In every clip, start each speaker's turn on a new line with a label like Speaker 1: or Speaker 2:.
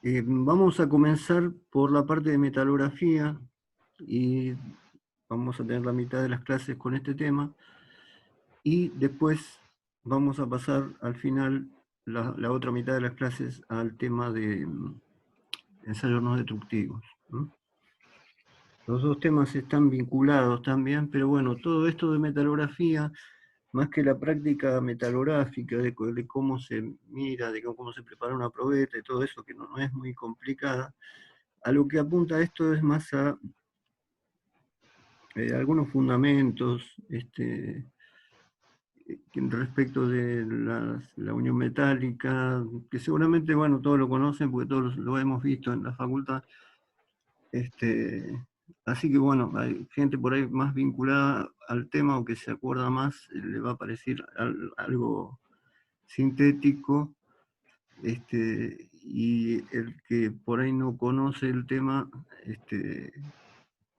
Speaker 1: Vamos a comenzar por la parte de metalografía y vamos a tener la mitad de las clases con este tema y después vamos a pasar al final la otra mitad de las clases al tema de ensayos no destructivos, ¿no? Los dos temas están vinculados también, pero bueno, todo esto de metalografía, más que la práctica metalográfica, de cómo se mira, de cómo se prepara una probeta y todo eso, que no es muy complicada, a lo que apunta esto es más a algunos fundamentos respecto de la unión metálica, que seguramente, bueno, todos lo conocen porque todos lo hemos visto en la facultad. Así que bueno, hay gente por ahí más vinculada al tema o que se acuerda más, le va a parecer algo sintético, y el que por ahí no conoce el tema,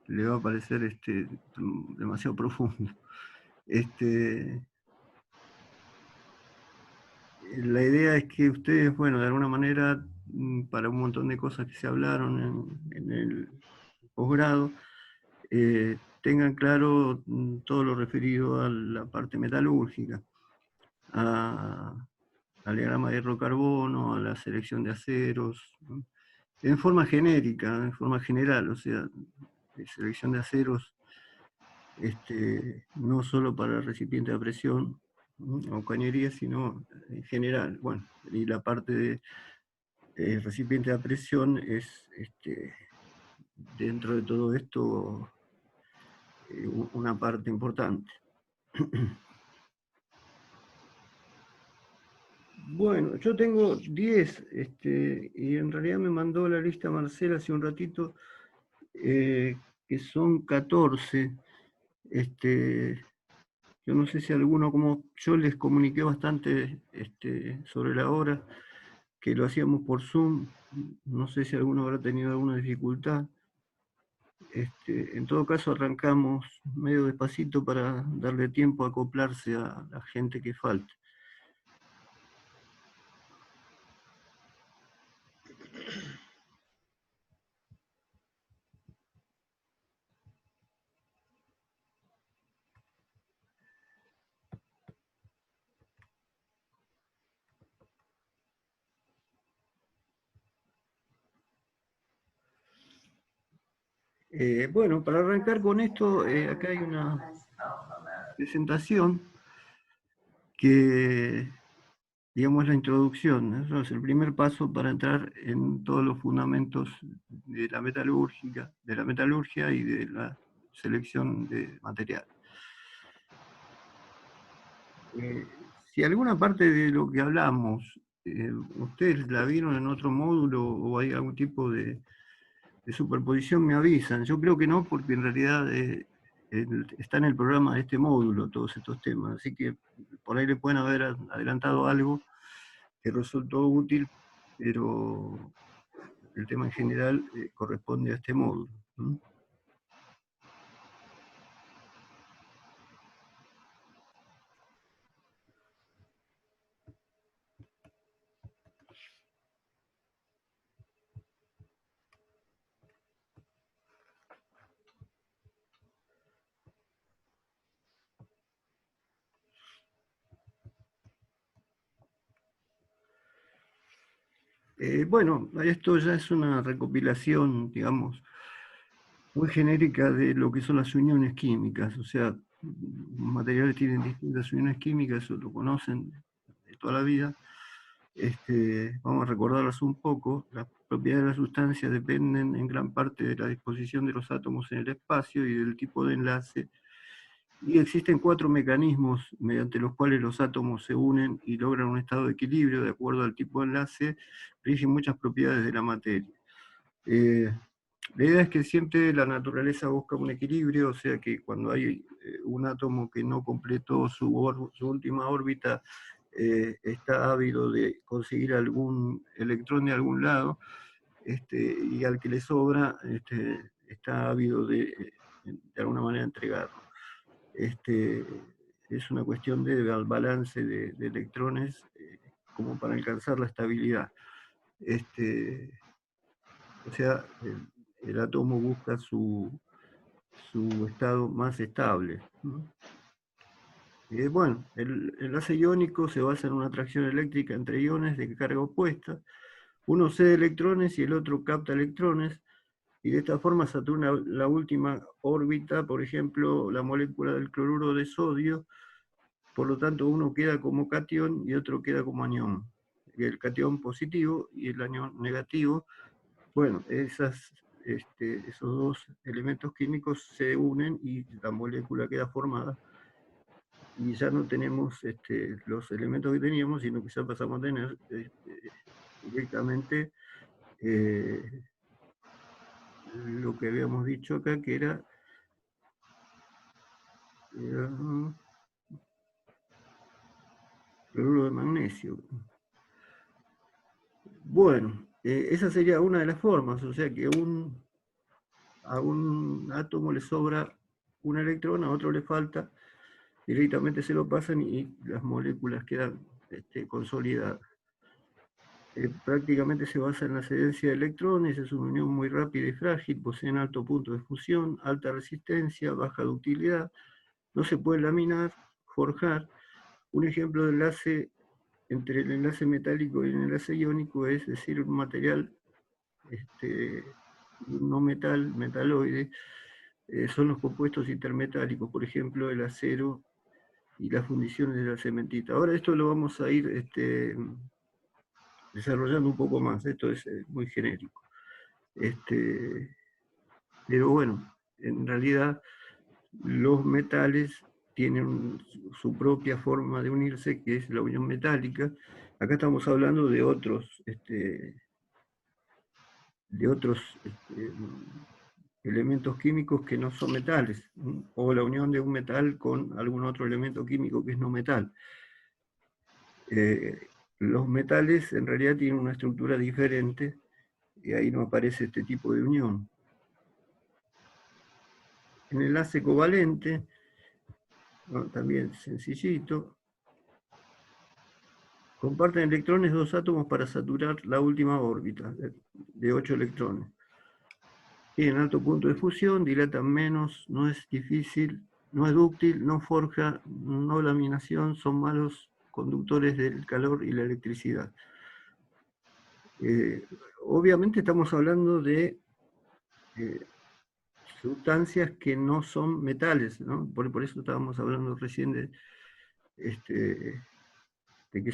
Speaker 1: le va a parecer demasiado profundo. La idea es que ustedes, bueno, de alguna manera, para un montón de cosas que se hablaron en el posgrado, tengan claro todo lo referido a la parte metalúrgica, al diagrama de hidrocarbono, a la selección de aceros, ¿no? En forma genérica, en forma general, o sea, de selección de aceros, no solo para el recipiente a presión, ¿no? O cañería, sino en general. Bueno, y la parte de recipiente a presión es, dentro de todo esto, una parte importante. Bueno, yo tengo 10, y en realidad me mandó la lista Marcela hace un ratito, que son 14. Yo no sé si alguno, como yo les comuniqué bastante sobre la hora, que lo hacíamos por Zoom, no sé si alguno habrá tenido alguna dificultad. En todo caso, arrancamos medio despacito para darle tiempo a acoplarse a la gente que falte. Bueno, para arrancar con esto, acá hay una presentación que, digamos, es la introducción. Eso es el primer paso para entrar en todos los fundamentos de la metalurgia y de la selección de material. Si alguna parte de lo que hablamos ustedes la vieron en otro módulo o hay algún tipo de superposición, me avisan. Yo creo que no, porque en realidad está en el programa de este módulo todos estos temas, así que por ahí le pueden haber adelantado algo que resultó útil, pero el tema en general corresponde a este módulo, ¿no? Bueno, esto ya es una recopilación, digamos, muy genérica de lo que son las uniones químicas, o sea, materiales tienen distintas uniones químicas, eso lo conocen de toda la vida. Vamos a recordarlas un poco. Las propiedades de la sustancia dependen en gran parte de la disposición de los átomos en el espacio y del tipo de enlace. Y existen 4 mecanismos mediante los cuales los átomos se unen y logran un estado de equilibrio de acuerdo al tipo de enlace, rigen muchas propiedades de la materia. La idea es que siempre la naturaleza busca un equilibrio, o sea que cuando hay un átomo que no completó su última órbita, está ávido de conseguir algún electrón de algún lado, y al que le sobra está ávido de alguna manera entregarlo. Es una cuestión de balance de electrones como para alcanzar la estabilidad. O sea, el átomo busca su estado más estable, ¿no? Bueno, el enlace iónico se basa en una atracción eléctrica entre iones de carga opuesta. Uno cede electrones y el otro capta electrones, y de esta forma satura la última órbita, por ejemplo, la molécula del cloruro de sodio. Por lo tanto, uno queda como catión y otro queda como anión. El catión positivo y el anión negativo. Bueno, esos dos elementos químicos se unen y la molécula queda formada. Y ya no tenemos los elementos que teníamos, sino que ya pasamos a tener directamente lo que habíamos dicho acá, que era cloruro de magnesio. Bueno, esa sería una de las formas, o sea que a un átomo le sobra un electrón, a otro le falta, directamente se lo pasan y las moléculas quedan consolidadas. Prácticamente se basa en la cedencia de electrones, es una unión muy rápida y frágil, poseen alto punto de fusión, alta resistencia, baja ductilidad, no se puede laminar, forjar. Un ejemplo de enlace entre el enlace metálico y el enlace iónico es decir, un material no metal, metaloide, son los compuestos intermetálicos, por ejemplo, el acero y las fundiciones de la cementita. Ahora esto lo vamos a ir desarrollando un poco más, esto es muy genérico. Pero bueno, en realidad los metales tienen su propia forma de unirse, que es la unión metálica. Acá estamos hablando de otros elementos químicos que no son metales, o la unión de un metal con algún otro elemento químico que es no metal. Los metales en realidad tienen una estructura diferente y ahí no aparece este tipo de unión. En el enlace covalente, bueno, también sencillito, comparten electrones dos átomos para saturar la última órbita de 8 electrones. Tienen alto punto de fusión, dilatan menos, no es difícil, no es dúctil, no forja, no laminación, son malos conductores del calor y la electricidad. Obviamente estamos hablando de sustancias que no son metales, ¿no? Por eso estábamos hablando recién de que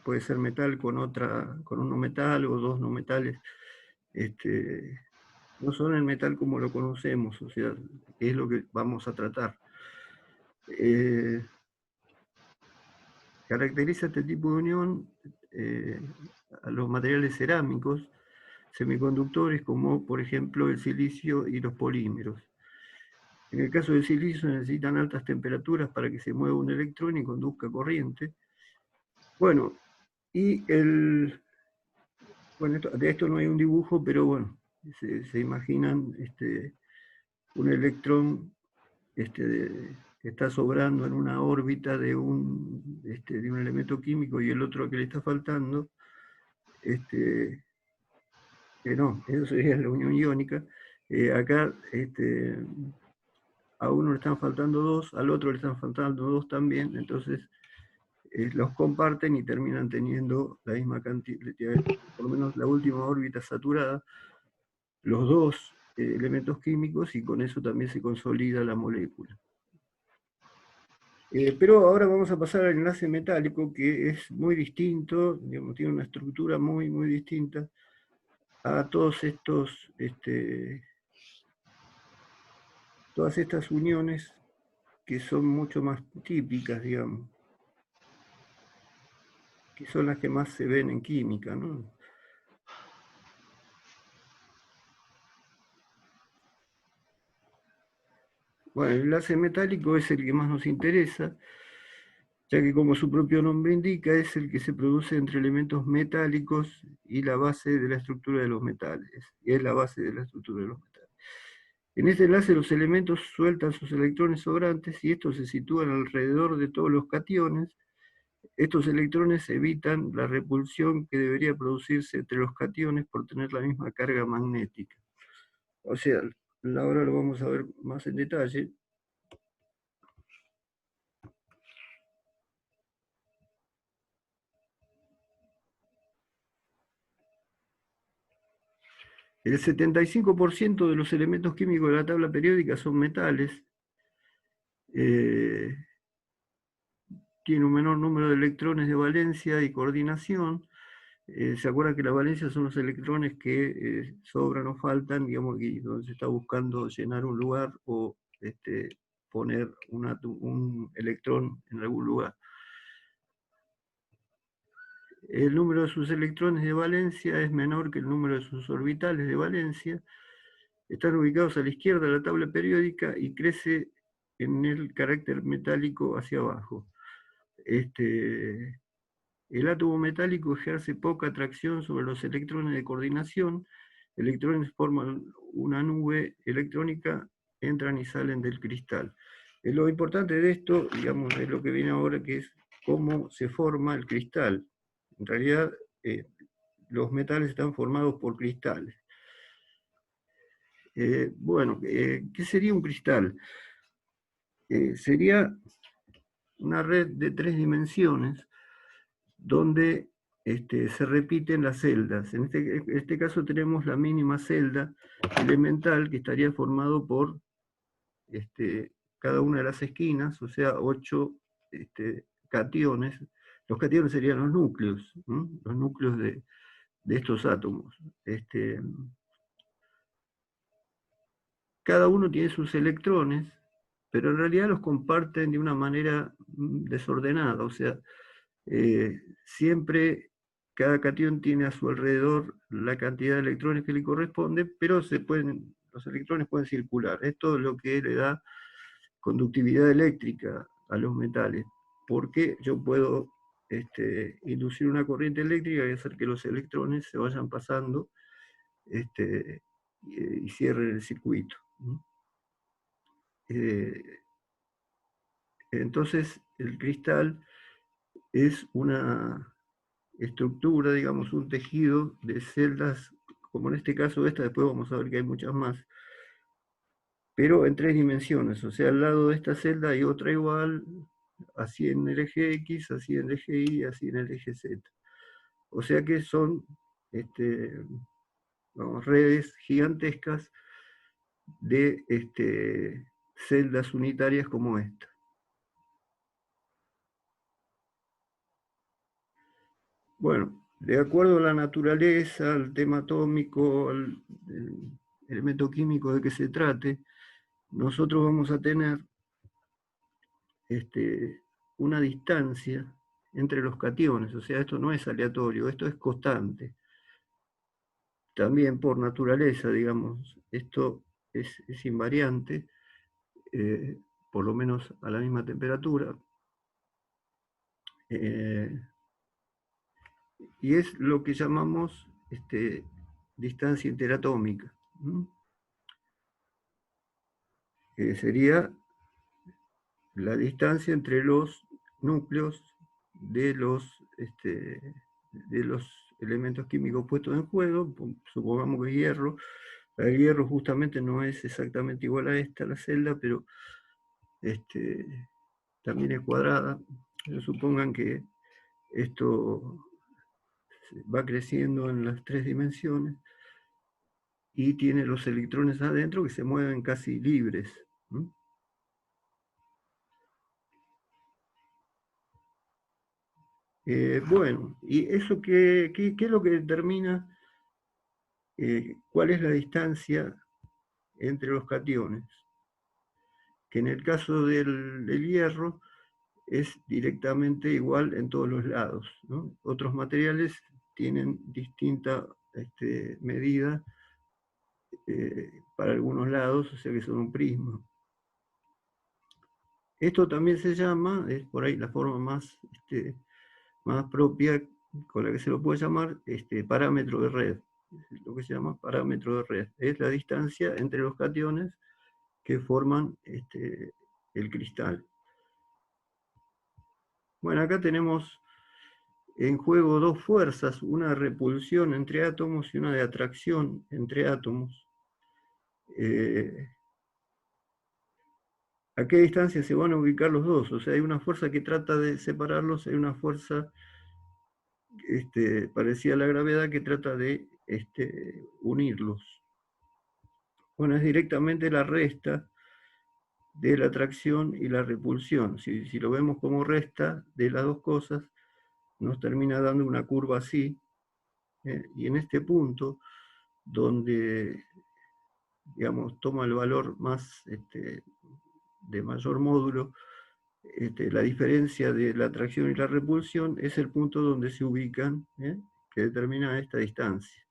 Speaker 1: puede ser metal con un no metal o dos no metales. No son el metal como lo conocemos, o sea, es lo que vamos a tratar. Caracteriza este tipo de unión a los materiales cerámicos, semiconductores, como por ejemplo el silicio y los polímeros. En el caso del silicio necesitan altas temperaturas para que se mueva un electrón y conduzca corriente. Bueno, bueno, de esto no hay un dibujo, pero bueno, se imaginan un electrón que está sobrando en una órbita de un elemento químico y el otro que le está faltando, no, eso sería la unión iónica. Acá a uno le están faltando dos, al otro le están faltando dos también, entonces los comparten y terminan teniendo la misma cantidad, por lo menos la última órbita saturada, los dos elementos químicos, y con eso también se consolida la molécula. Pero ahora vamos a pasar al enlace metálico, que es muy distinto, digamos, tiene una estructura muy, muy distinta a todas estas uniones que son mucho más típicas, digamos, que son las que más se ven en química, ¿no? Bueno, el enlace metálico es el que más nos interesa, ya que como su propio nombre indica, es el que se produce entre elementos metálicos y la base de la estructura de los metales, y es la base de la estructura de los metales. En este enlace los elementos sueltan sus electrones sobrantes y estos se sitúan alrededor de todos los cationes, estos electrones evitan la repulsión que debería producirse entre los cationes por tener la misma carga magnética. O sea, ahora lo vamos a ver más en detalle. El 75% de los elementos químicos de la tabla periódica son metales. Tiene un menor número de electrones de valencia y coordinación. ¿Se acuerdan que la valencia son los electrones que sobran o faltan, digamos, que donde se está buscando llenar un lugar o poner un electrón en algún lugar? El número de sus electrones de valencia es menor que el número de sus orbitales de valencia. Están ubicados a la izquierda de la tabla periódica y crece en el carácter metálico hacia abajo. El átomo metálico ejerce poca atracción sobre los electrones de coordinación. Electrones forman una nube electrónica, entran y salen del cristal. Lo importante de esto, digamos, es lo que viene ahora, que es cómo se forma el cristal. En realidad, los metales están formados por cristales. Bueno, ¿qué sería un cristal? Sería una red de 3 dimensiones donde se repiten las celdas. En este caso tenemos la mínima celda elemental que estaría formado por cada una de las esquinas, o sea, 8 cationes. Los cationes serían los núcleos, ¿no? Los núcleos de estos átomos. Cada uno tiene sus electrones, pero en realidad los comparten de una manera desordenada, o sea, siempre cada catión tiene a su alrededor la cantidad de electrones que le corresponde, pero los electrones pueden circular. Esto es lo que le da conductividad eléctrica a los metales, porque yo puedo inducir una corriente eléctrica y hacer que los electrones se vayan pasando y cierren el circuito. Entonces, el cristal es una estructura, digamos, un tejido de celdas, como en este caso esta, después vamos a ver que hay muchas más, pero en 3 dimensiones, o sea, al lado de esta celda hay otra igual, así en el eje X, así en el eje Y, así en el eje Z. O sea que son redes gigantescas de celdas unitarias como esta. Bueno, de acuerdo a la naturaleza, al tema atómico, al elemento químico de que se trate, nosotros vamos a tener una distancia entre los cationes, o sea, esto no es aleatorio, esto es constante. También por naturaleza, digamos, esto es invariante, por lo menos a la misma temperatura, y es lo que llamamos distancia interatómica, que sería la distancia entre los núcleos de los elementos químicos puestos en juego. Supongamos que hierro. El hierro justamente no es exactamente igual a esta, la celda, pero también es cuadrada. Pero supongan que esto va creciendo en las 3 dimensiones y tiene los electrones adentro que se mueven casi libres. Bueno, ¿y eso qué es lo que determina cuál es la distancia entre los cationes? Que en el caso del hierro es directamente igual en todos los lados, ¿no? Otros materiales tienen distinta medida para algunos lados, o sea que son un prisma. Esto también se llama, es por ahí la forma más propia con la que se lo puede llamar, parámetro de red. Es lo que se llama parámetro de red. Es la distancia entre los cationes que forman el cristal. Bueno, acá tenemos en juego dos fuerzas, una de repulsión entre átomos y una de atracción entre átomos. ¿A qué distancia se van a ubicar los dos? O sea, hay una fuerza que trata de separarlos, hay una fuerza parecida a la gravedad que trata de unirlos. Bueno, es directamente la resta de la atracción y la repulsión. Si lo vemos como resta de las dos cosas, nos termina dando una curva así. Y en este punto, donde, digamos, toma el valor más de mayor módulo, la diferencia de la atracción y la repulsión es el punto donde se ubican, que determina esta distancia.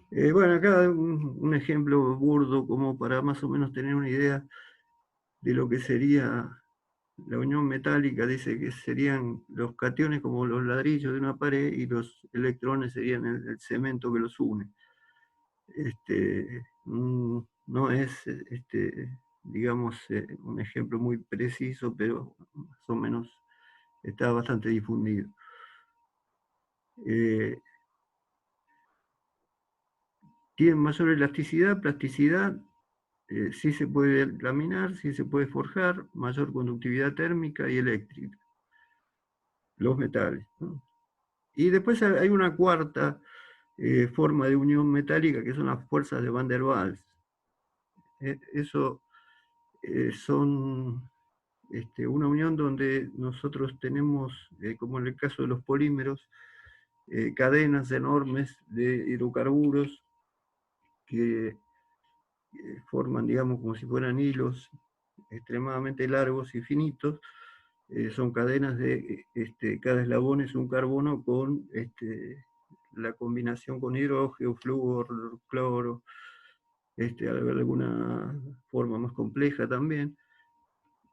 Speaker 1: Bueno, acá un ejemplo burdo como para más o menos tener una idea de lo que sería la unión metálica. Dice que serían los cationes como los ladrillos de una pared y los electrones serían el cemento que los une. No es, digamos, un ejemplo muy preciso, pero más o menos está bastante difundido. Tienen mayor elasticidad, plasticidad, sí se puede laminar, sí se puede forjar, mayor conductividad térmica y eléctrica, los metales, ¿no? Y después hay una cuarta forma de unión metálica que son las fuerzas de Van der Waals. Eso son una unión donde nosotros tenemos, como en el caso de los polímeros, cadenas enormes de hidrocarburos que forman, digamos, como si fueran hilos extremadamente largos y finitos. Son cadenas de, cada eslabón es un carbono con la combinación con hidrógeno, flúor, cloro, alguna forma más compleja también.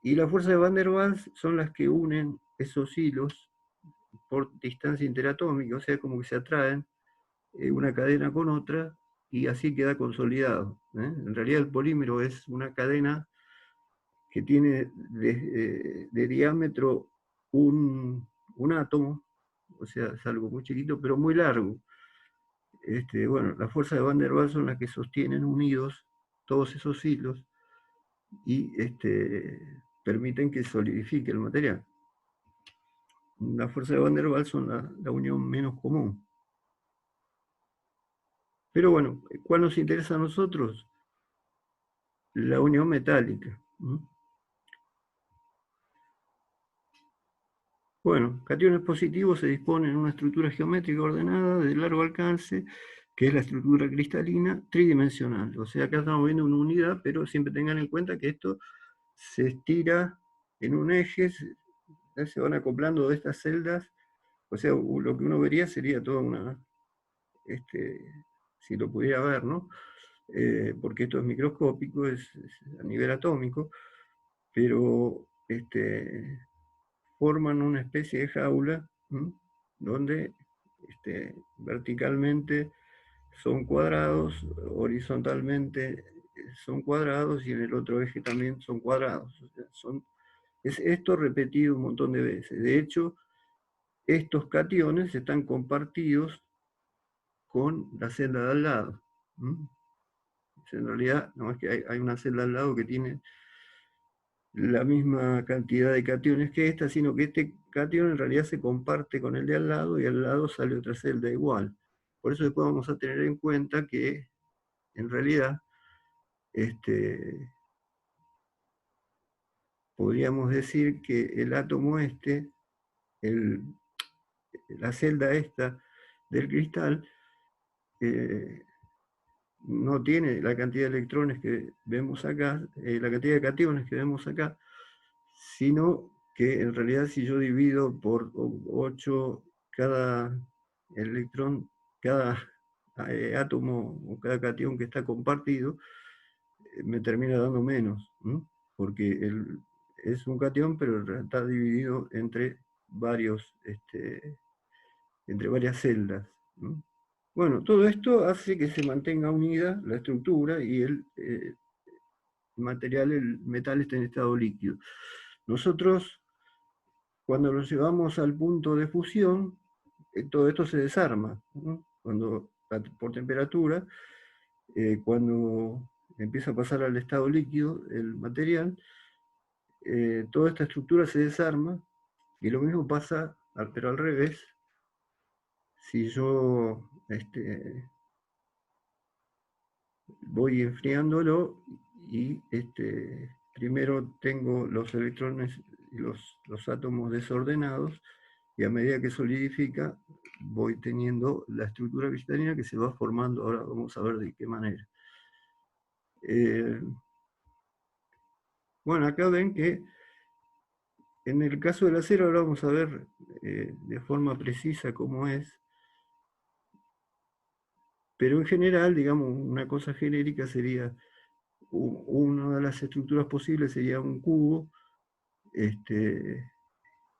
Speaker 1: Y las fuerzas de Van der Waals son las que unen esos hilos por distancia interatómica, o sea, como que se atraen una cadena con otra y así queda consolidado. En realidad el polímero es una cadena que tiene de diámetro un átomo, o sea, es algo muy chiquito, pero muy largo. Bueno, las fuerzas de Van der Waals son las que sostienen unidos todos esos hilos y permiten que solidifique el material. Las fuerzas de Van der Waals son la unión menos común. Pero bueno, ¿cuál nos interesa a nosotros? La unión metálica. Bueno, cationes positivos se disponen en una estructura geométrica ordenada de largo alcance, que es la estructura cristalina tridimensional. O sea, acá estamos viendo una unidad, pero siempre tengan en cuenta que esto se estira en un eje, se van acoplando de estas celdas. O sea, lo que uno vería sería toda una, si lo pudiera ver, ¿no? Porque esto es microscópico, es a nivel atómico, pero forman una especie de jaula, donde verticalmente son cuadrados, horizontalmente son cuadrados y en el otro eje también son cuadrados. O sea, es esto repetido un montón de veces. De hecho, estos cationes están compartidos con la celda de al lado. En realidad, no es que hay una celda al lado que tiene la misma cantidad de cationes que esta, sino que este cation en realidad se comparte con el de al lado y al lado sale otra celda igual. Por eso después vamos a tener en cuenta que en realidad podríamos decir que el átomo la celda esta del cristal, no tiene la cantidad de electrones que vemos acá, la cantidad de cationes que vemos acá, sino que en realidad si yo divido por 8 cada electrón, cada átomo o cada cation que está compartido, me termina dando menos, porque es un cation, pero está dividido entre varias celdas. ¿no? Bueno, todo esto hace que se mantenga unida la estructura y el material, el metal está en estado líquido. Nosotros, cuando lo llevamos al punto de fusión, todo esto se desarma, ¿no? Cuando, por temperatura, cuando empieza a pasar al estado líquido el material, toda esta estructura se desarma y lo mismo pasa, pero al revés, si yo voy enfriándolo y primero tengo los electrones y los átomos desordenados y a medida que solidifica voy teniendo la estructura cristalina que se va formando. Ahora vamos a ver de qué manera. Bueno, acá ven que en el caso del acero ahora vamos a ver de forma precisa cómo es, pero en general, digamos, una cosa genérica sería, una de las estructuras posibles sería un cubo,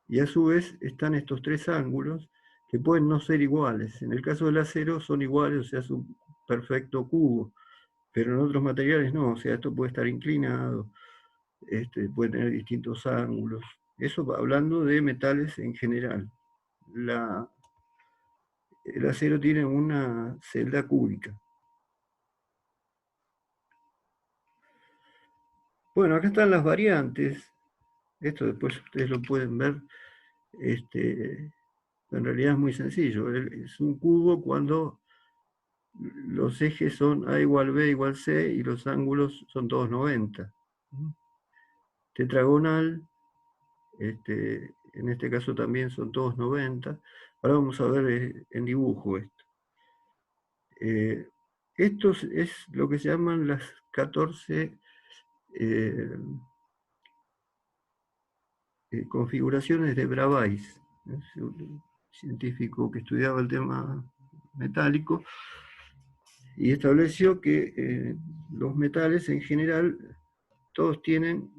Speaker 1: y a su vez están estos tres ángulos que pueden no ser iguales. En el caso del acero son iguales, o sea, es un perfecto cubo, pero en otros materiales no, o sea, esto puede estar inclinado, puede tener distintos ángulos. Eso hablando de metales en general. El acero tiene una celda cúbica. Bueno, acá están las variantes. Esto después ustedes lo pueden ver. En realidad es muy sencillo. Es un cubo cuando los ejes son A igual B igual C y los ángulos son todos 90. Tetragonal, en este caso también son todos 90. Ahora vamos a ver en dibujo esto. Esto es lo que se llaman las 14 configuraciones de Bravais. Es un científico que estudiaba el tema metálico y estableció que los metales en general todos tienen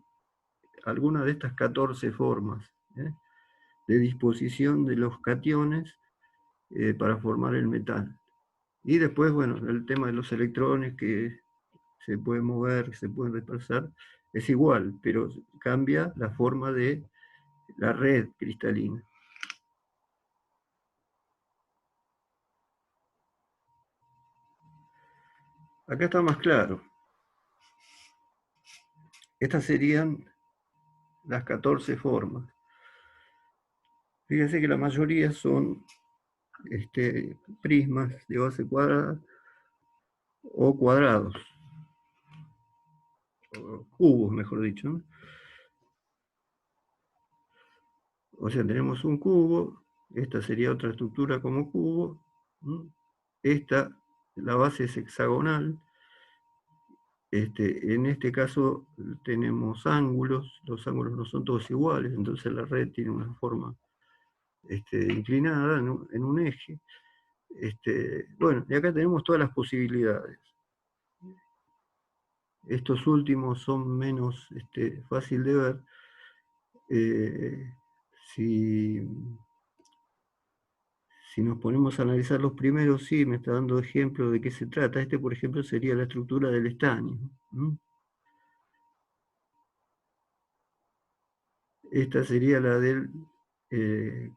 Speaker 1: alguna de estas 14 formas de disposición de los cationes para formar el metal. Y después, bueno, el tema de los electrones que se pueden mover, se pueden dispersar, es igual, pero cambia la forma de la red cristalina. Acá está más claro. Estas serían las 14 formas. Fíjense que la mayoría son prismas de base cuadrada o cuadrados, o cubos, mejor dicho, ¿no? O sea, tenemos un cubo, esta sería otra estructura como cubo, ¿no? Esta, la base es hexagonal, en este caso tenemos ángulos, los ángulos no son todos iguales, entonces la red tiene una forma inclinada en un eje. Bueno, y acá tenemos todas las posibilidades. Estos últimos son menos fácil de ver. Si, si nos ponemos a analizar los primeros, sí, me está dando ejemplo de qué se trata. Por ejemplo, sería la estructura del estaño. Esta sería la del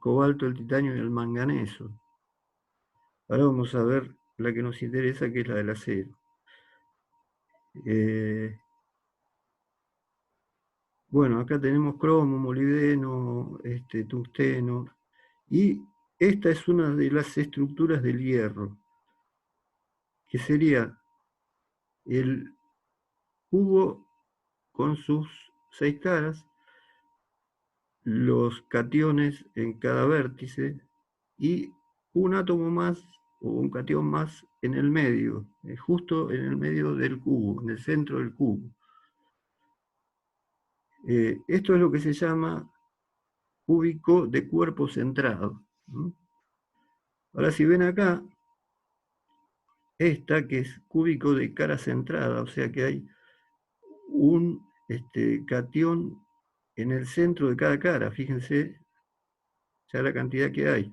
Speaker 1: cobalto, el titanio y el manganeso. Ahora vamos a ver la que nos interesa, que es la del acero. Bueno, acá tenemos cromo, molibdeno, tungsteno, y esta es una de las estructuras del hierro, que sería el cubo con sus 6 caras, los cationes en cada vértice y un átomo más o un catión más en el medio, justo en el medio del cubo, en el centro del cubo. Esto es lo que se llama cúbico de cuerpo centrado. Ahora, si ven acá, esta que es cúbico de cara centrada, o sea que hay un catión en el centro de cada cara, fíjense ya la cantidad que hay.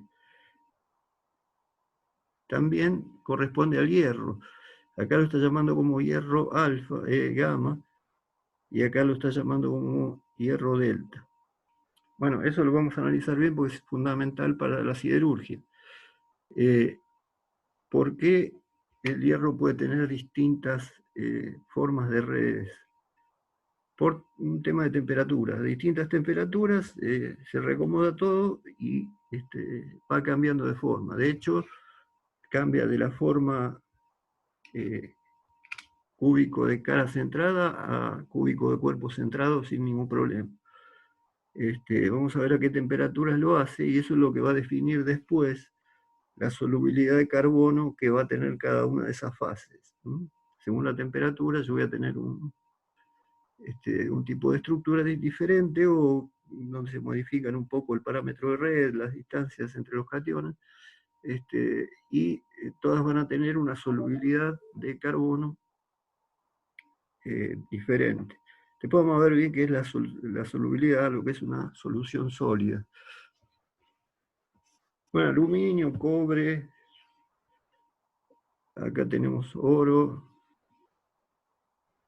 Speaker 1: también corresponde al hierro. Acá lo está llamando como hierro alfa, gamma, y acá lo está llamando como hierro delta. Bueno, eso lo vamos a analizar bien porque es fundamental para la siderurgia. ¿Por qué el hierro puede tener distintas formas de redes? Por un tema de temperatura. A distintas temperaturas se reacomoda todo y va cambiando de forma. De hecho, cambia de la forma cúbico de cara centrada a cúbico de cuerpo centrado sin ningún problema. Vamos a ver a qué temperaturas lo hace y eso es lo que va a definir después la solubilidad de carbono que va a tener cada una de esas fases. Según la temperatura yo voy a tener un tipo de estructura diferente o donde se modifican un poco el parámetro de red, las distancias entre los cationes, y todas van a tener una solubilidad de carbono diferente. Después vamos a ver bien qué es la solubilidad, lo que es una solución sólida. Bueno, aluminio, cobre, acá tenemos oro,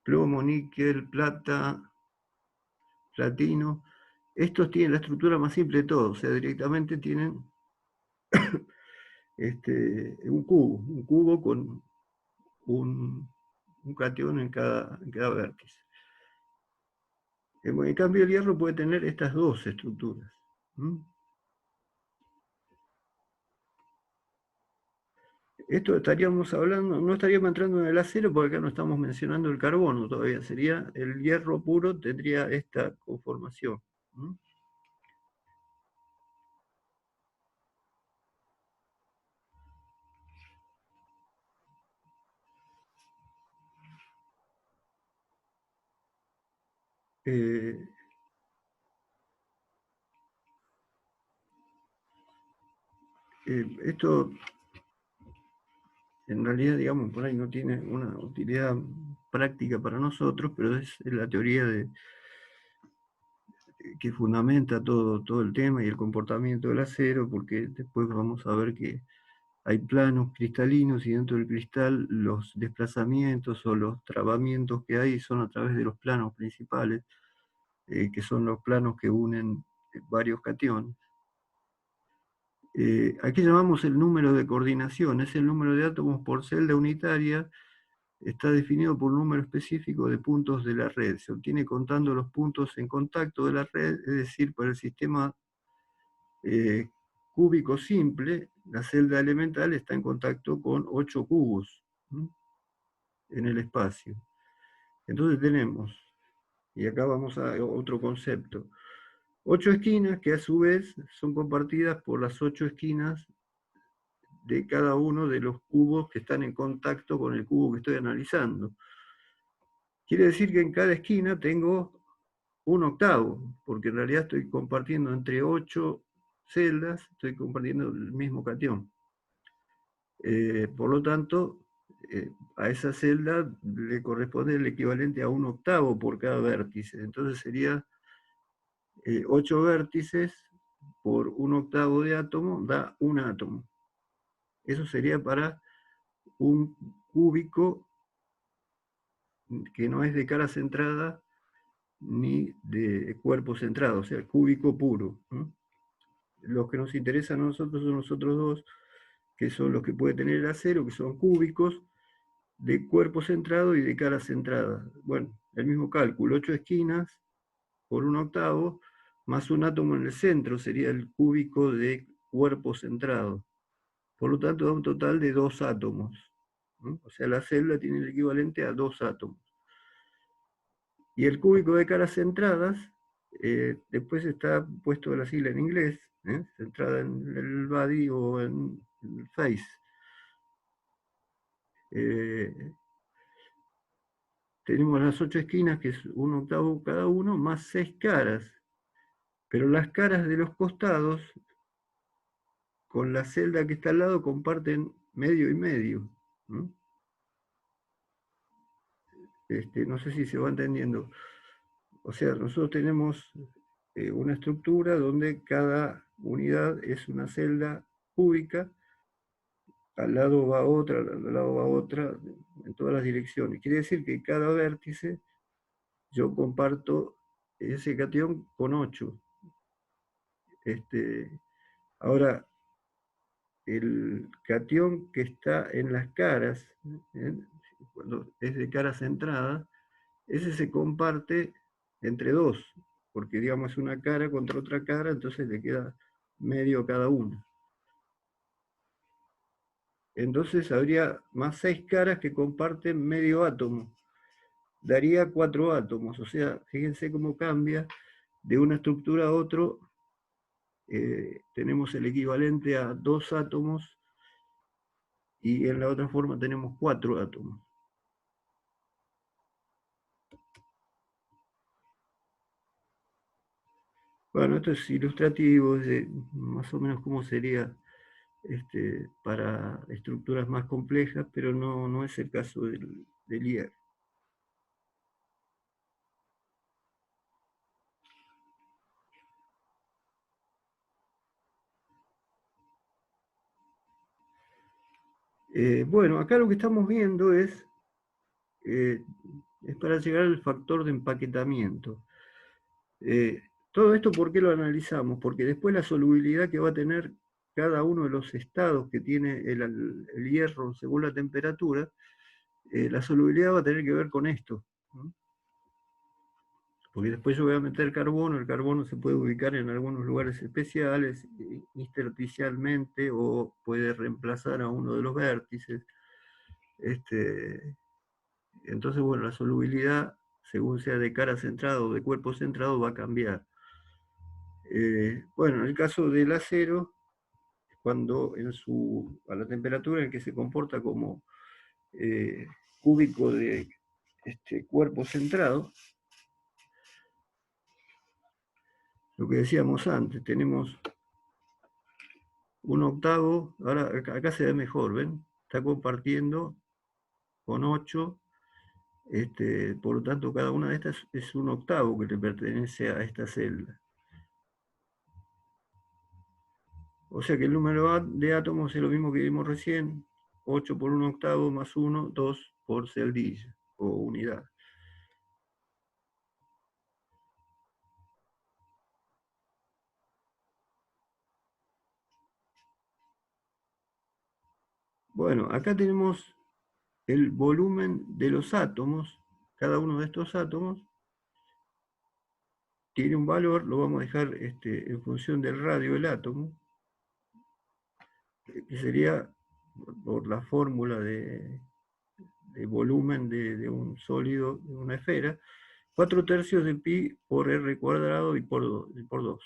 Speaker 1: plomo, níquel, plata, platino. Estos tienen la estructura más simple de todos, o sea, directamente tienen un cubo con un catión en cada vértice. En cambio, el hierro puede tener estas dos estructuras. Esto estaríamos hablando, no estaríamos entrando en el acero porque acá no estamos mencionando el carbono todavía, sería el hierro puro, tendría esta conformación. Esto en realidad, digamos, por ahí no tiene una utilidad práctica para nosotros, pero es la teoría que fundamenta todo el tema y el comportamiento del acero, porque después vamos a ver que hay planos cristalinos y dentro del cristal los desplazamientos o los trabamientos que hay son a través de los planos principales, que son los planos que unen varios cationes. Aquí llamamos el número de coordinación, es el número de átomos por celda unitaria, está definido por un número específico de puntos de la red. Se obtiene contando los puntos en contacto de la red, es decir, para el sistema cúbico simple, la celda elemental está en contacto con 8 cubos en el espacio. Entonces tenemos, y acá vamos a otro concepto, 8 esquinas que a su vez son compartidas por las 8 esquinas de cada uno de los cubos que están en contacto con el cubo que estoy analizando. Quiere decir que en cada esquina tengo un octavo, porque en realidad estoy compartiendo entre 8 celdas, estoy compartiendo el mismo cation. Por lo tanto, a esa celda le corresponde el equivalente a un octavo por cada vértice. Entonces sería 8 vértices por un octavo de átomo, da un átomo. Eso sería para un cúbico que no es de cara centrada ni de cuerpo centrado, o sea, cúbico puro. Los que nos interesan a nosotros son los otros dos, que son los que puede tener el acero, que son cúbicos de cuerpo centrado y de cara centrada. Bueno, el mismo cálculo, 8 esquinas por un octavo, más un átomo en el centro, sería el cúbico de cuerpo centrado. Por lo tanto, da un total de 2 átomos. O sea, la celda tiene el equivalente a 2 átomos. Y el cúbico de caras centradas, después está puesto la sigla en inglés, centrada en el body o en el face. Tenemos las 8 esquinas, que es un octavo cada uno, más 6 caras. Pero las caras de los costados, con la celda que está al lado, comparten medio y medio. No sé si se va entendiendo. O sea, nosotros tenemos una estructura donde cada unidad es una celda cúbica al lado va otra, al lado va otra, en todas las direcciones. Quiere decir que cada vértice yo comparto ese cation con 8. Ahora, el cation que está en las caras, ¿eh? Cuando es de cara centrada, ese se comparte entre dos, porque digamos es una cara contra otra cara, entonces le queda medio cada una. Entonces habría más 6 caras que comparten medio átomo. Daría 4 átomos, o sea, fíjense cómo cambia de una estructura a otro. Tenemos el equivalente a 2 átomos y en la otra forma tenemos 4 átomos. Bueno, esto es ilustrativo, es más o menos cómo sería para estructuras más complejas, pero no es el caso del hierro. Bueno, acá lo que estamos viendo es para llegar al factor de empaquetamiento. Todo esto, ¿por qué lo analizamos? Porque después la solubilidad que va a tener cada uno de los estados que tiene el hierro según la temperatura, la solubilidad va a tener que ver con esto, ¿no? Porque después yo voy a meter el carbono se puede ubicar en algunos lugares especiales, intersticialmente, o puede reemplazar a uno de los vértices. Entonces, bueno, la solubilidad, según sea de cara centrado o de cuerpo centrado, va a cambiar. Bueno, en el caso del acero, cuando a la temperatura en que se comporta como cúbico de cuerpo centrado, lo que decíamos antes, tenemos un octavo, ahora acá se ve mejor, ¿ven? Está compartiendo con 8, por lo tanto cada una de estas es un octavo que le pertenece a esta celda. O sea que el número de átomos es lo mismo que vimos recién, 8 por un octavo más 1, 2 por celdilla o unidad. Bueno, acá tenemos el volumen de los átomos. Cada uno de estos átomos tiene un valor, lo vamos a dejar en función del radio del átomo, que sería por la fórmula de volumen de un sólido, de una esfera, 4/3 de pi por r cuadrado y por 2.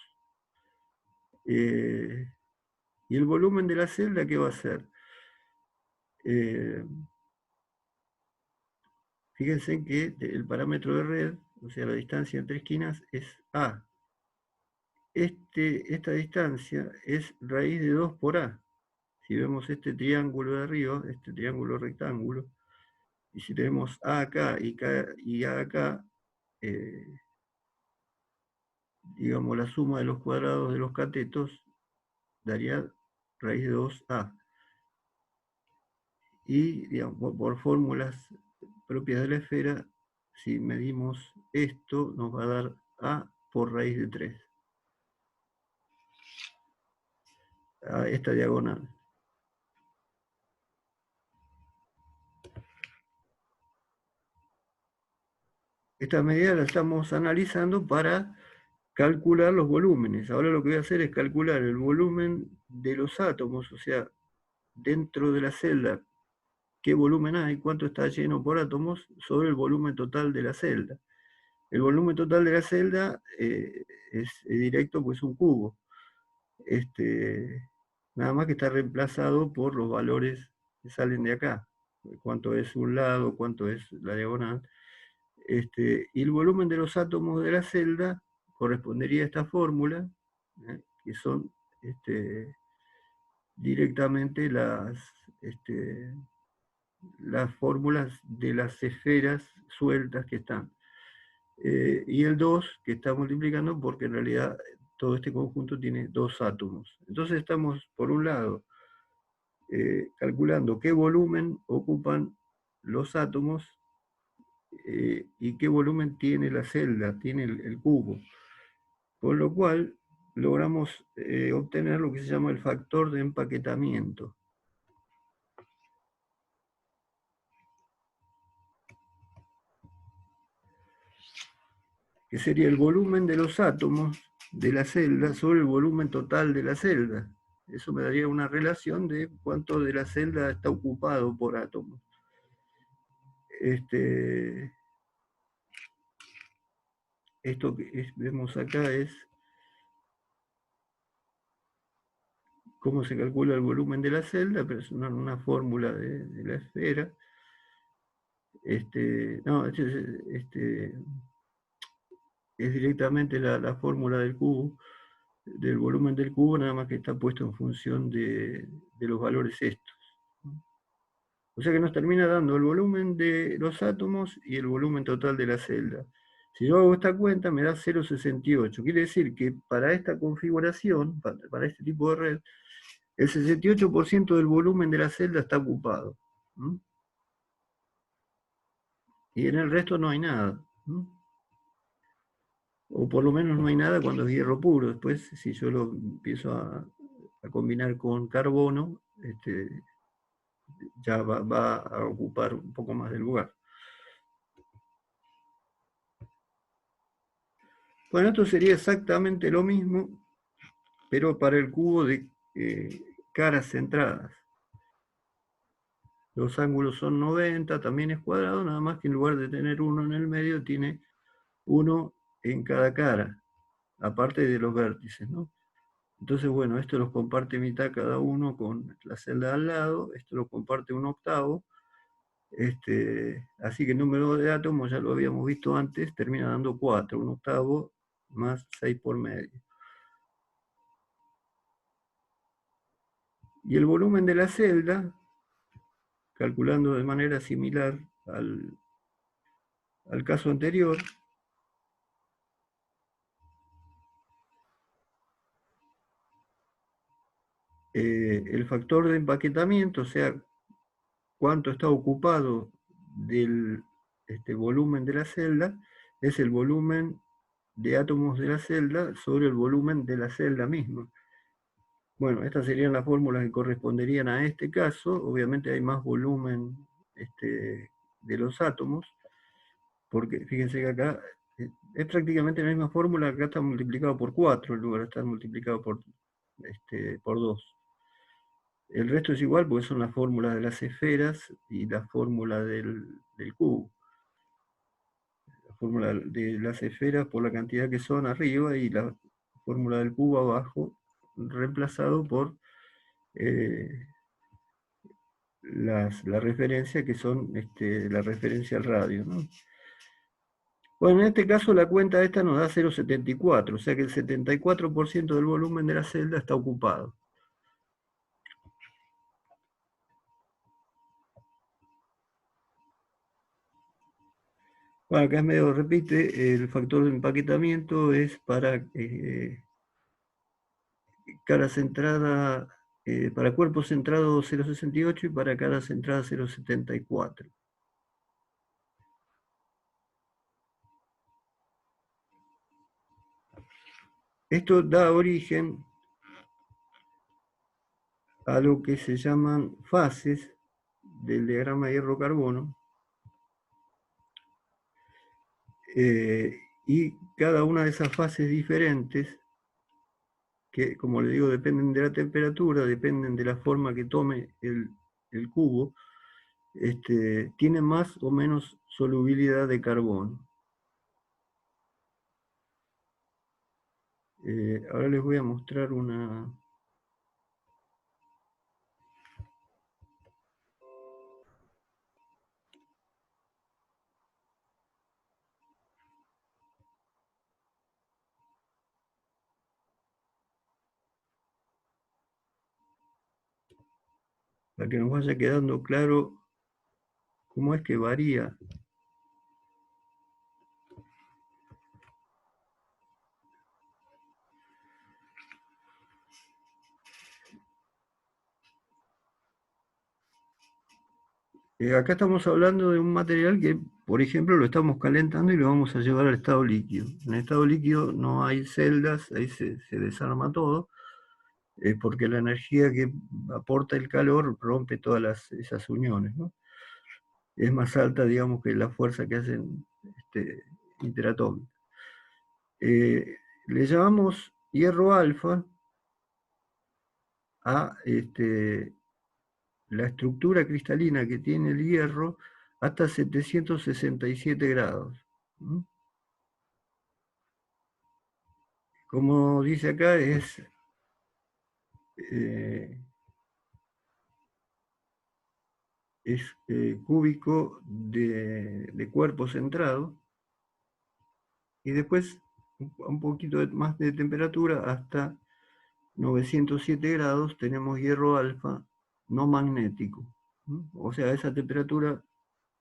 Speaker 1: Y el volumen de la celda, ¿qué va a ser? Fíjense que el parámetro de red, o sea, la distancia entre esquinas, es A. Esta distancia es raíz de 2 por A. Si vemos este triángulo de arriba, este triángulo rectángulo, y si tenemos A acá y A acá, digamos la suma de los cuadrados de los catetos daría raíz de 2A. Y digamos, por fórmulas propias de la esfera, si medimos esto, nos va a dar A por raíz de 3. A esta diagonal. Esta medida la estamos analizando para calcular los volúmenes. Ahora lo que voy a hacer es calcular el volumen de los átomos, o sea, dentro de la celda, qué volumen hay, cuánto está lleno por átomos, sobre el volumen total de la celda. El volumen total de la celda es directo, pues un cubo. Nada más que está reemplazado por los valores que salen de acá. Cuánto es un lado, cuánto es la diagonal. Y el volumen de los átomos de la celda correspondería a esta fórmula, que son directamente las fórmulas de las esferas sueltas que están. Y el 2 que está multiplicando porque en realidad todo este conjunto tiene 2 átomos. Entonces estamos, por un lado, calculando qué volumen ocupan los átomos y qué volumen tiene la celda, tiene el cubo. Con lo cual logramos obtener lo que se llama el factor de empaquetamiento. Que sería el volumen de los átomos de la celda sobre el volumen total de la celda. Eso me daría una relación de cuánto de la celda está ocupado por átomos. Esto que vemos acá es cómo se calcula el volumen de la celda, pero es una fórmula de la esfera. Es directamente la fórmula del cubo, del volumen del cubo, nada más que está puesto en función de los valores estos. O sea que nos termina dando el volumen de los átomos y el volumen total de la celda. Si yo hago esta cuenta, me da 0,68. Quiere decir que para esta configuración, para este tipo de red, el 68% del volumen de la celda está ocupado. Y en el resto no hay nada. O por lo menos no hay nada cuando es hierro puro. Después, si yo lo empiezo a combinar con carbono, ya va a ocupar un poco más de lugar. Bueno, esto sería exactamente lo mismo, pero para el cubo de caras centradas. Los ángulos son 90, también es cuadrado, nada más que en lugar de tener uno en el medio, tiene uno en cada cara, aparte de los vértices, ¿no? Entonces, bueno, esto los comparte mitad cada uno con la celda al lado, esto lo comparte un octavo, así que el número de átomos, ya lo habíamos visto antes, termina dando 4, un octavo más 6 por medio. Y el volumen de la celda, calculando de manera similar al caso anterior, el factor de empaquetamiento, o sea, cuánto está ocupado del volumen de la celda, es el volumen de átomos de la celda sobre el volumen de la celda misma. Bueno, estas serían las fórmulas que corresponderían a este caso. Obviamente hay más volumen de los átomos, porque fíjense que acá es prácticamente la misma fórmula, acá está multiplicado por 4 en lugar de estar multiplicado por 2. El resto es igual porque son las fórmulas de las esferas y la fórmula del cubo. La fórmula de las esferas por la cantidad que son arriba y la fórmula del cubo abajo, reemplazado por la referencia que son la referencia al radio, ¿no? Bueno, en este caso la cuenta esta nos da 0,74, o sea que el 74% del volumen de la celda está ocupado. Bueno, acá es medio repite, el factor de empaquetamiento es para cara centrada, para cuerpo centrado 0,68 y para cara centrada 0,74. Esto da origen a lo que se llaman fases del diagrama de hierro-carbono, y cada una de esas fases diferentes, que como le digo dependen de la temperatura, dependen de la forma que tome el cubo, tiene más o menos solubilidad de carbono. Ahora les voy a mostrar una... para que nos vaya quedando claro cómo es que varía. Acá estamos hablando de un material que, por ejemplo, lo estamos calentando y lo vamos a llevar al estado líquido. En el estado líquido no hay celdas, ahí se desarma todo, porque la energía que aporta el calor rompe todas esas uniones, ¿no? Es más alta, digamos, que la fuerza que hacen interatómicas. Le llamamos hierro alfa a la estructura cristalina que tiene el hierro hasta 767 grados. ¿Mm? Como dice acá, eh, es cúbico de cuerpo centrado, y después un poquito más de temperatura hasta 907 grados tenemos hierro alfa no magnético. O sea, a esa temperatura,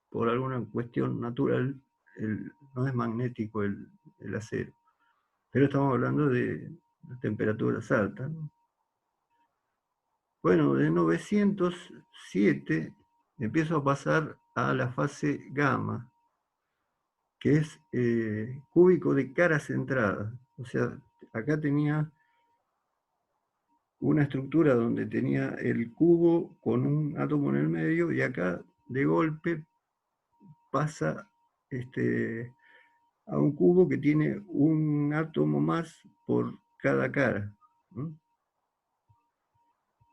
Speaker 1: por alguna cuestión natural, no es magnético el acero. Pero estamos hablando de temperaturas altas, ¿no? Bueno, de 907 empiezo a pasar a la fase gamma, que es cúbico de cara centrada. O sea, acá tenía una estructura donde tenía el cubo con un átomo en el medio, y acá de golpe pasa a un cubo que tiene un átomo más por cada cara, ¿no?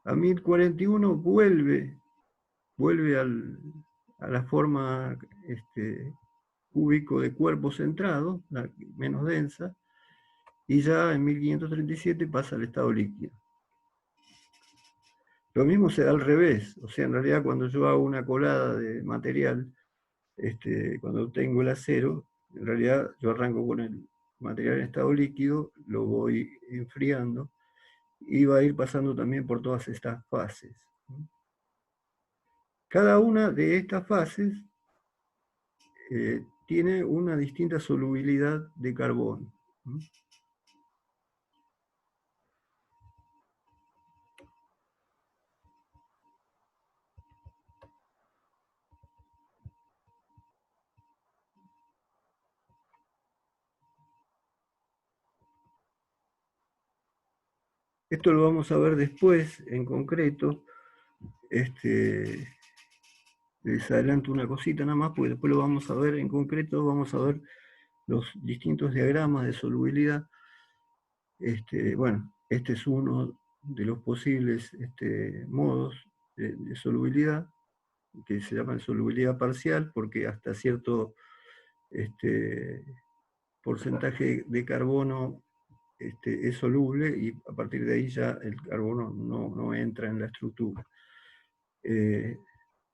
Speaker 1: A 1041 vuelve a la forma cúbico de cuerpo centrado, la menos densa, y ya en 1537 pasa al estado líquido. Lo mismo se da al revés, o sea, en realidad cuando yo hago una colada de material, cuando tengo el acero, en realidad yo arranco con el material en estado líquido, lo voy enfriando y va a ir pasando también por todas estas fases. Cada una de estas fases tiene una distinta solubilidad de carbono. Esto lo vamos a ver después, en concreto. Les adelanto una cosita nada más, porque después lo vamos a ver en concreto, vamos a ver los distintos diagramas de solubilidad. Bueno, este es uno de los posibles modos de solubilidad, que se llama solubilidad parcial, porque hasta cierto este, porcentaje de carbono es soluble, y a partir de ahí ya el carbono no entra en la estructura.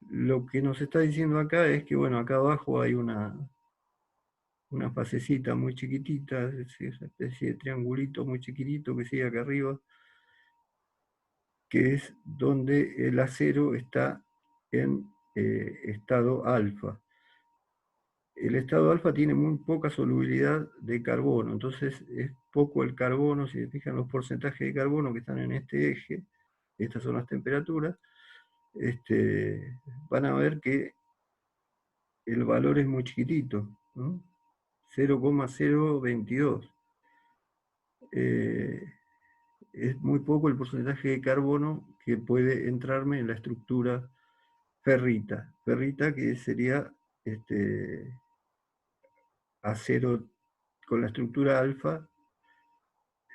Speaker 1: Lo que nos está diciendo acá es que, bueno, acá abajo hay una fasecita muy chiquitita, esa especie de triangulito muy chiquitito que sigue acá arriba, que es donde el acero está en estado alfa. El estado alfa tiene muy poca solubilidad de carbono, entonces es poco el carbono. Si se fijan los porcentajes de carbono que están en este eje, estas son las temperaturas, van a ver que el valor es muy chiquitito, ¿no? 0,022. Es muy poco el porcentaje de carbono que puede entrarme en la estructura ferrita. Ferrita, que sería acero con la estructura alfa,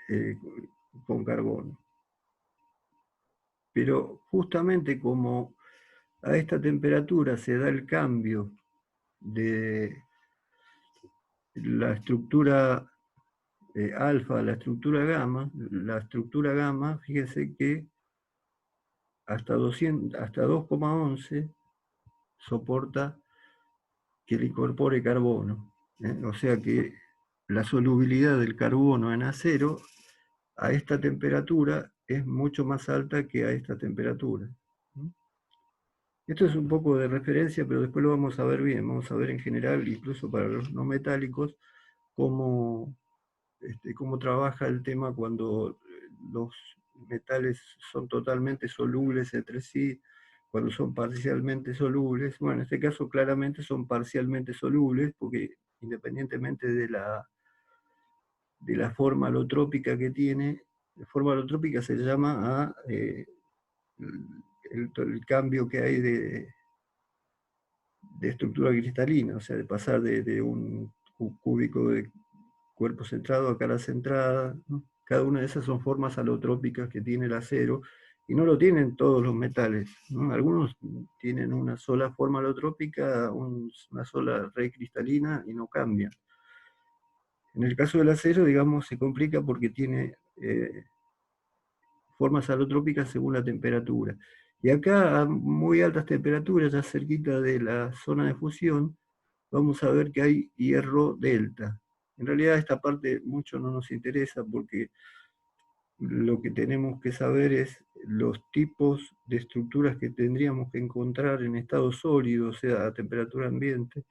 Speaker 1: eh, con carbono. Pero justamente como a esta temperatura se da el cambio de la estructura alfa a la estructura gamma, fíjense que hasta 2,11 soporta que le incorpore carbono. O sea que la solubilidad del carbono en acero a esta temperatura es mucho más alta que a esta temperatura. Esto es un poco de referencia, pero después lo vamos a ver bien. Vamos a ver en general, incluso para los no metálicos, cómo, cómo trabaja el tema cuando los metales son totalmente solubles entre sí, cuando son parcialmente solubles. Bueno, en este caso claramente son parcialmente solubles, porque independientemente de la forma alotrópica que tiene, la forma alotrópica se llama a el cambio que hay de estructura cristalina, o sea, de pasar de un cúbico de cuerpo centrado a cara centrada, ¿no? Cada una de esas son formas alotrópicas que tiene el acero, y no lo tienen todos los metales, ¿no? Algunos tienen una sola forma alotrópica, una sola red cristalina y no cambian. En el caso del acero, digamos, se complica porque tiene formas alotrópicas según la temperatura. Y acá, a muy altas temperaturas, ya cerquita de la zona de fusión, vamos a ver que hay hierro delta. En realidad esta parte mucho no nos interesa, porque lo que tenemos que saber es los tipos de estructuras que tendríamos que encontrar en estado sólido, o sea, a temperatura ambiente,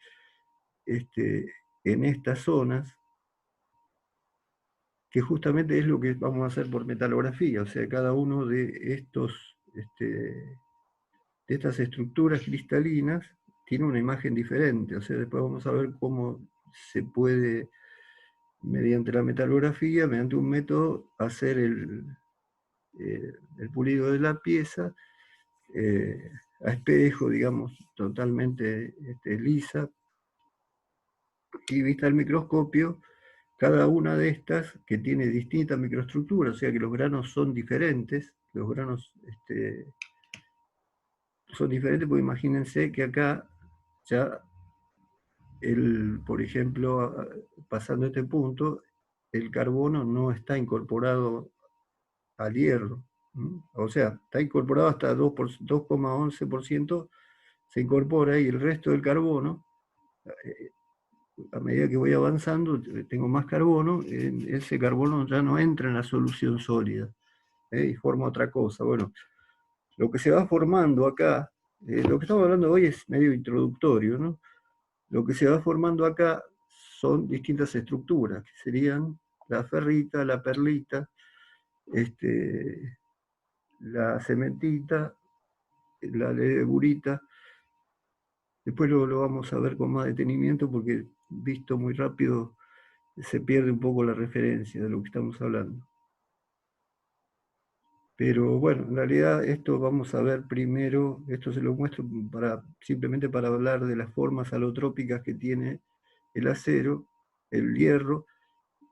Speaker 1: en estas zonas, que justamente es lo que vamos a hacer por metalografía. O sea, cada uno de estas estructuras cristalinas tiene una imagen diferente. O sea, después vamos a ver cómo se puede, mediante la metalografía, mediante un método, hacer el pulido de la pieza a espejo, digamos, totalmente lisa, y vista al microscopio, cada una de estas que tiene distintas microestructuras, o sea que los granos son diferentes, los granos son diferentes, porque imagínense que acá ya, por ejemplo, pasando este punto, el carbono no está incorporado al hierro. O sea, está incorporado hasta 2,11%, se incorpora, y el resto del carbono, a medida que voy avanzando, tengo más carbono, ese carbono ya no entra en la solución sólida, y forma otra cosa. Bueno, lo que se va formando acá, lo que estamos hablando hoy es medio introductorio, ¿no? Lo que se va formando acá son distintas estructuras, que serían la ferrita, la perlita, la cementita, la ledegurita. Después lo vamos a ver con más detenimiento, porque visto muy rápido se pierde un poco la referencia de lo que estamos hablando. Pero bueno, en realidad esto vamos a ver primero, esto se lo muestro simplemente para hablar de las formas alotrópicas que tiene el acero, el hierro,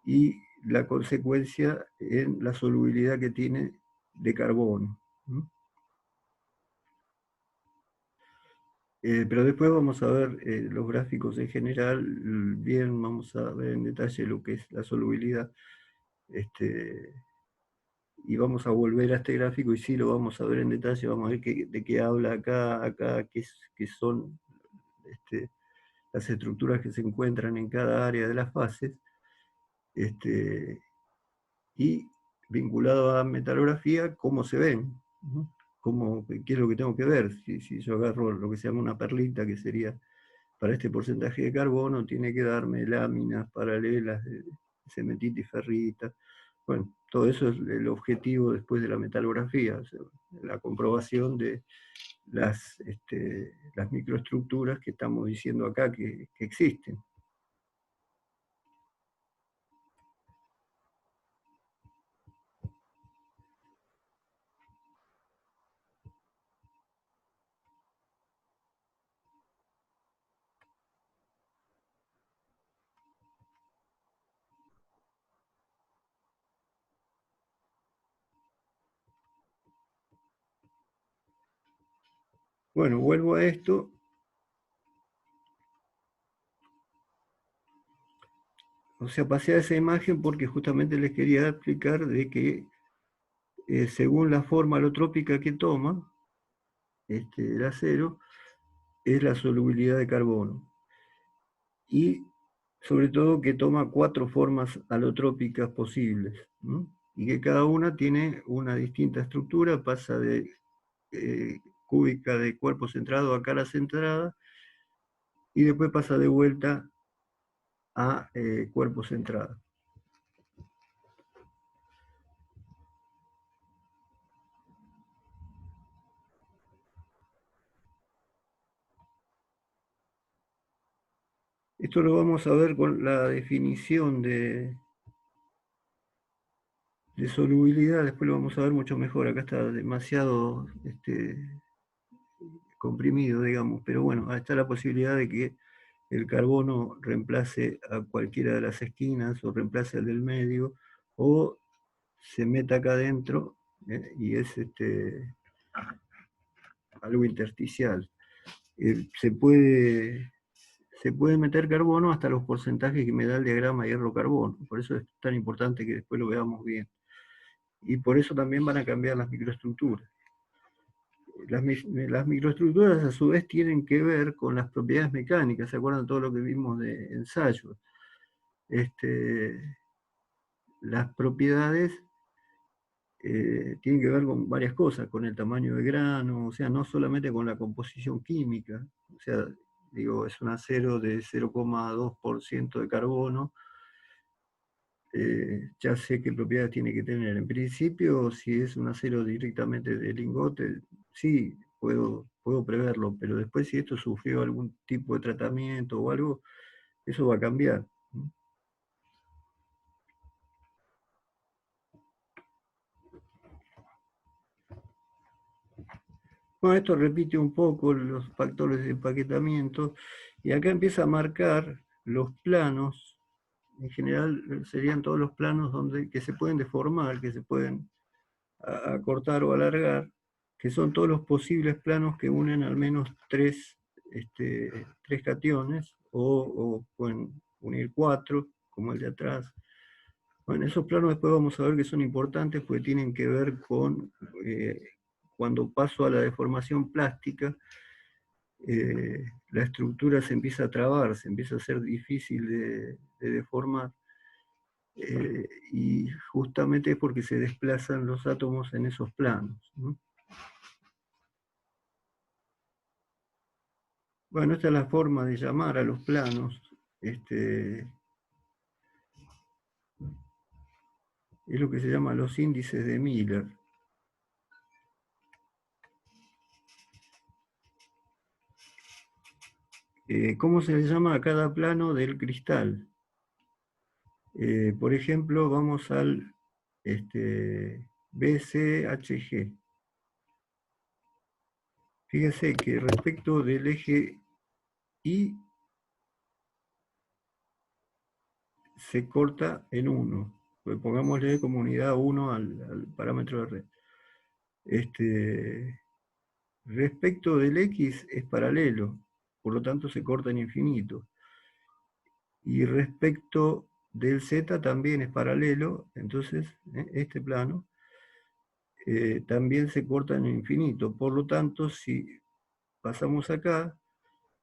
Speaker 1: y la consecuencia en la solubilidad que tiene de carbono. Pero después vamos a ver los gráficos en general, bien, vamos a ver en detalle lo que es la solubilidad, y vamos a volver a este gráfico y sí lo vamos a ver en detalle, vamos a ver de qué habla acá qué son las estructuras que se encuentran en cada área de las fases, y vinculado a metalografía, cómo se ven, ¿no? ¿Qué es lo que tengo que ver? Si yo agarro lo que se llama una perlita, que sería para este porcentaje de carbono, tiene que darme láminas paralelas de cementita y ferrita. Bueno, todo eso es el objetivo después de la metalografía, o sea, la comprobación de las microestructuras que estamos diciendo acá que existen. Bueno, vuelvo a esto. O sea, pasé a esa imagen porque justamente les quería explicar de que según la forma alotrópica que toma el acero, es la solubilidad de carbono. Y sobre todo que toma 4 formas alotrópicas posibles, ¿no? Y que cada una tiene una distinta estructura, pasa de cúbica de cuerpo centrado a cara centrada, y después pasa de vuelta a cuerpo centrado. Esto lo vamos a ver con la definición de solubilidad, después lo vamos a ver mucho mejor. Acá está demasiado comprimido, digamos, pero bueno, está la posibilidad de que el carbono reemplace a cualquiera de las esquinas o reemplace al del medio o se meta acá adentro y es algo intersticial. Se puede meter carbono hasta los porcentajes que me da el diagrama hierro-carbono, por eso es tan importante que después lo veamos bien. Y por eso también van a cambiar las microestructuras. Las microestructuras a su vez tienen que ver con las propiedades mecánicas, ¿se acuerdan todo lo que vimos de ensayos? Las propiedades tienen que ver con varias cosas, con el tamaño de grano, o sea, no solamente con la composición química, o sea, digo, es un acero de 0,2% de carbono, ya sé qué propiedades tiene que tener. En principio, si es un acero directamente de lingote, sí, puedo preverlo, pero después si esto sufrió algún tipo de tratamiento o algo, eso va a cambiar. Bueno, esto repite un poco los factores de empaquetamiento y acá empieza a marcar los planos. En general serían todos los planos que se pueden deformar, que se pueden acortar o alargar, que son todos los posibles planos que unen al menos tres cationes, o pueden unir cuatro, como el de atrás. Bueno, esos planos después vamos a ver que son importantes porque tienen que ver con cuando paso a la deformación plástica, la estructura se empieza a trabar, se empieza a ser difícil de deformar. Y justamente es porque se desplazan los átomos en esos planos, ¿no? Bueno, esta es la forma de llamar a los planos. Es lo que se llama los índices de Miller. ¿Cómo se le llama a cada plano del cristal? Por ejemplo, vamos al BCHG. Fíjese que respecto del eje Y se corta en 1. Pues pongámosle como unidad 1 al parámetro de red. Respecto del X es paralelo, por lo tanto se corta en infinito. Y respecto del Z también es paralelo, entonces este plano también se corta en infinito. Por lo tanto, si pasamos acá,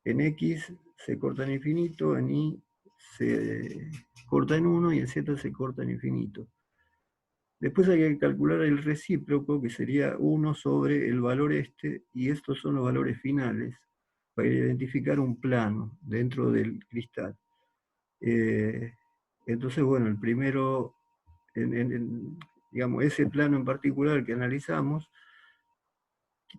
Speaker 1: en X se corta en infinito, en Y se corta en 1 y en Z se corta en infinito. Después hay que calcular el recíproco, que sería 1 sobre el valor y estos son los valores finales, para identificar un plano dentro del cristal. Eh, entonces, bueno, el primero, digamos, ese plano en particular que analizamos,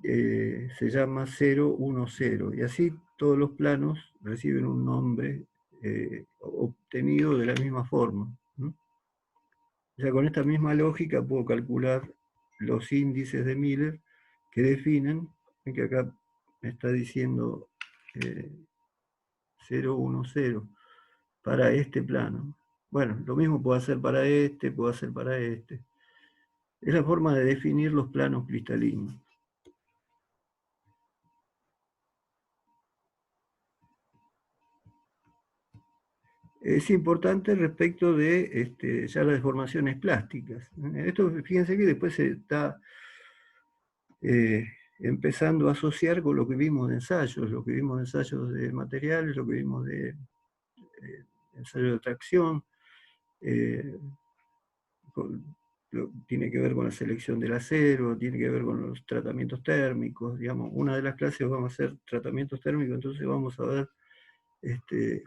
Speaker 1: se llama 0, 1, 0, y así todos los planos reciben un nombre obtenido de la misma forma, ¿no? O sea, con esta misma lógica puedo calcular los índices de Miller que definen, ven que acá me está diciendo 0, 1, 0 para este plano. Bueno, lo mismo puedo hacer para este, puedo hacer para este. Es la forma de definir los planos cristalinos. Es importante respecto de ya las deformaciones plásticas. Esto, fíjense que después se está eh, empezando a asociar con lo que vimos de ensayos, lo que vimos de ensayos de materiales, lo que vimos de ensayos de tracción, eh, tiene que ver con la selección del acero, tiene que ver con los tratamientos térmicos, digamos, una de las clases vamos a hacer tratamientos térmicos, entonces vamos a ver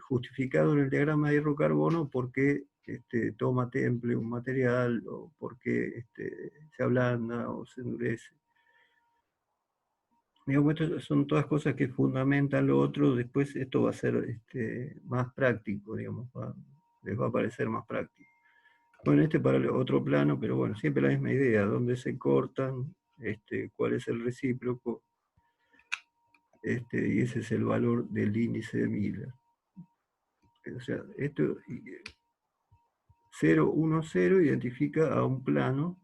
Speaker 1: justificado en el diagrama de hierro-carbono por qué toma temple un material, o por qué se ablanda o se endurece. Digamos, estas son todas cosas que fundamentan lo otro, después esto va a ser más práctico, digamos, les va a parecer más práctico. Bueno, para el otro plano, pero bueno, siempre la misma idea, dónde se cortan, cuál es el recíproco, y ese es el valor del índice de Miller. O sea, esto 0, 1, 0 identifica a un plano,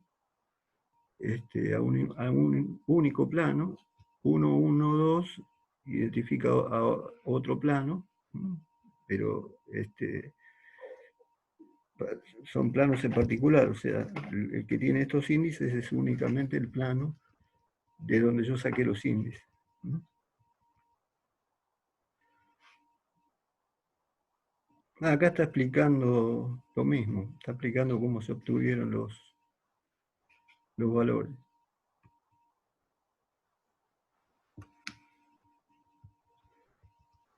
Speaker 1: a un único plano, 1, 1, 2 identifica a otro plano, ¿no? Pero son planos en particular, o sea, el que tiene estos índices es únicamente el plano de donde yo saqué los índices, ¿no? Acá está explicando lo mismo, está explicando cómo se obtuvieron los valores.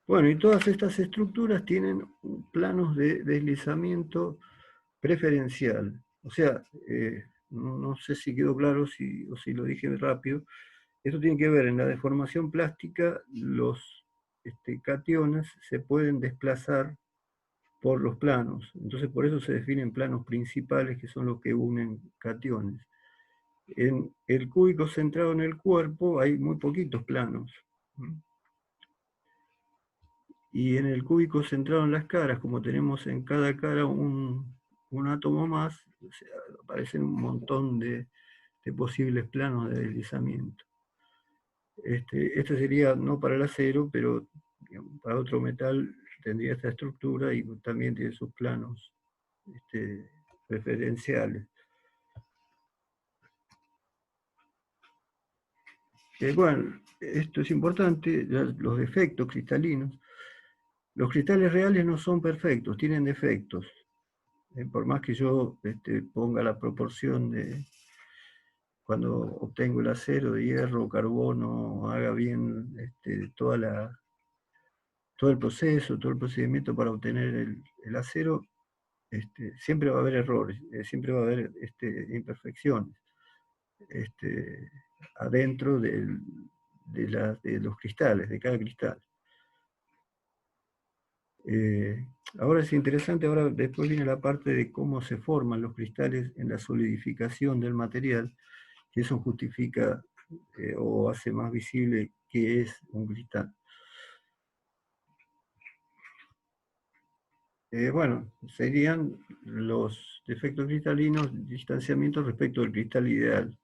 Speaker 1: Bueno, y todas estas estructuras tienen planos de deslizamiento preferencial. O sea, no sé si quedó claro o si lo dije rápido. Esto tiene que ver en la deformación plástica, los cationes se pueden desplazar por los planos. Entonces, por eso se definen planos principales, que son los que unen cationes. En el cúbico centrado en el cuerpo hay muy poquitos planos. Y en el cúbico centrado en las caras, como tenemos en cada cara un átomo más, o sea, aparecen un montón de posibles planos de deslizamiento. Este sería no para el acero, pero digamos, para otro metal tendría esta estructura y también tiene sus planos referenciales. Bueno, esto es importante, los defectos cristalinos. Los cristales reales no son perfectos, tienen defectos. Por más que yo ponga la proporción de cuando obtengo el acero, de hierro, carbono, haga bien todo el proceso, todo el procedimiento para obtener el acero, siempre va a haber errores, siempre va a haber imperfecciones adentro de los cristales, de cada cristal. Ahora es interesante, ahora después viene la parte de cómo se forman los cristales en la solidificación del material, que eso justifica o hace más visible qué es un cristal. Bueno, serían los defectos cristalinos, distanciamiento respecto del cristal ideal.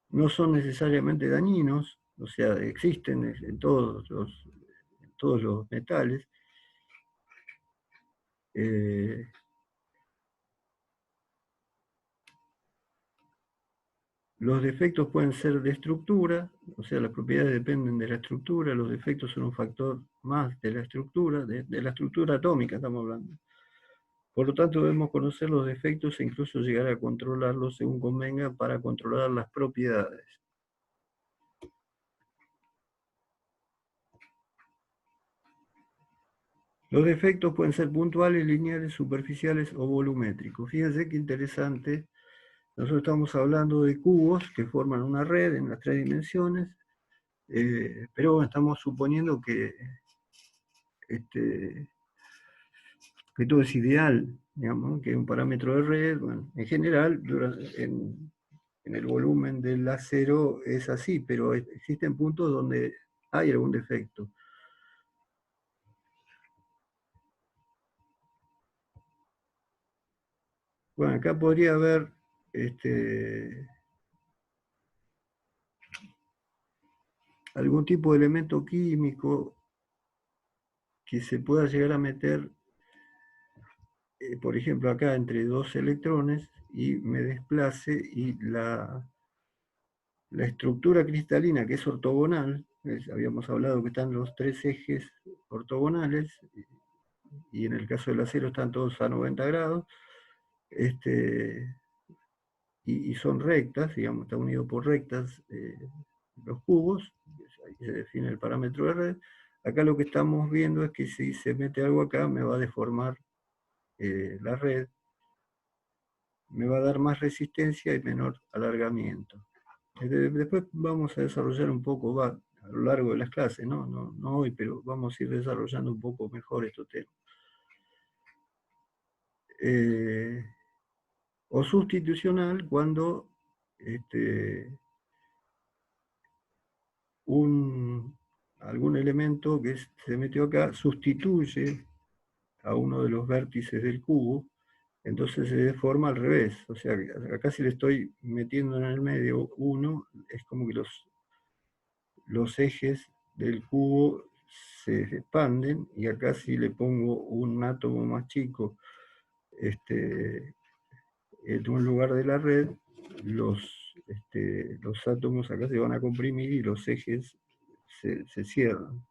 Speaker 1: No son necesariamente dañinos, o sea, existen en todos los metales. Los defectos pueden ser de estructura, o sea, las propiedades dependen de la estructura, los defectos son un factor más de la estructura, de la estructura atómica estamos hablando. Por lo tanto, debemos conocer los defectos e incluso llegar a controlarlos según convenga para controlar las propiedades. Los defectos pueden ser puntuales, lineales, superficiales o volumétricos. Fíjense qué interesante. Nosotros estamos hablando de cubos que forman una red en las 3 dimensiones, pero estamos suponiendo que todo es ideal, digamos, que un parámetro de red, bueno, en general, en el volumen del acero es así, pero existen puntos donde hay algún defecto. Bueno, acá podría haber algún tipo de elemento químico que se pueda llegar a meter, por ejemplo, acá entre 2 electrones y me desplace y la estructura cristalina, que es ortogonal, habíamos hablado que están los 3 ejes ortogonales, y en el caso del acero están todos a 90 grados, y son rectas, digamos, está unido por rectas los cubos, ahí se define el parámetro de red. Acá lo que estamos viendo es que si se mete algo acá, me va a deformar la red, me va a dar más resistencia y menor alargamiento. Después vamos a desarrollar un poco, a lo largo de las clases, no hoy, pero vamos a ir desarrollando un poco mejor estos temas. O sustitucional cuando algún elemento que se metió acá sustituye a uno de los vértices del cubo, entonces se deforma al revés. O sea, acá si le estoy metiendo en el medio uno, es como que los ejes del cubo se expanden, y acá si le pongo un átomo más chico en un lugar de la red, los átomos acá se van a comprimir y los ejes se cierran.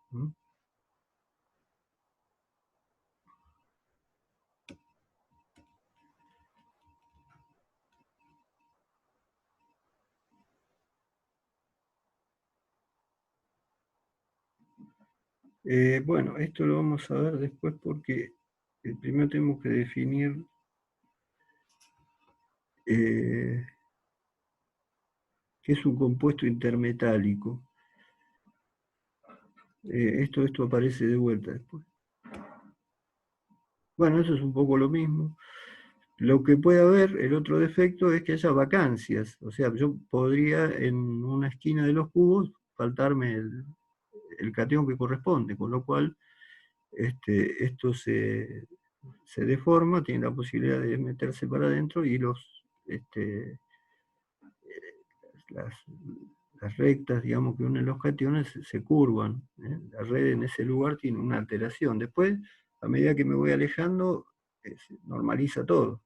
Speaker 1: Bueno, esto lo vamos a ver después porque primero tenemos que definir qué es un compuesto intermetálico. Esto aparece de vuelta después. Bueno, eso es un poco lo mismo. Lo que puede haber, el otro defecto, es que haya vacancias. O sea, yo podría en una esquina de los cubos faltarme el catión que corresponde, con lo cual esto se deforma, tiene la posibilidad de meterse para adentro y las, las rectas, digamos, que unen los cationes se curvan. La red en ese lugar tiene una alteración. Después, a medida que me voy alejando, se normaliza todo.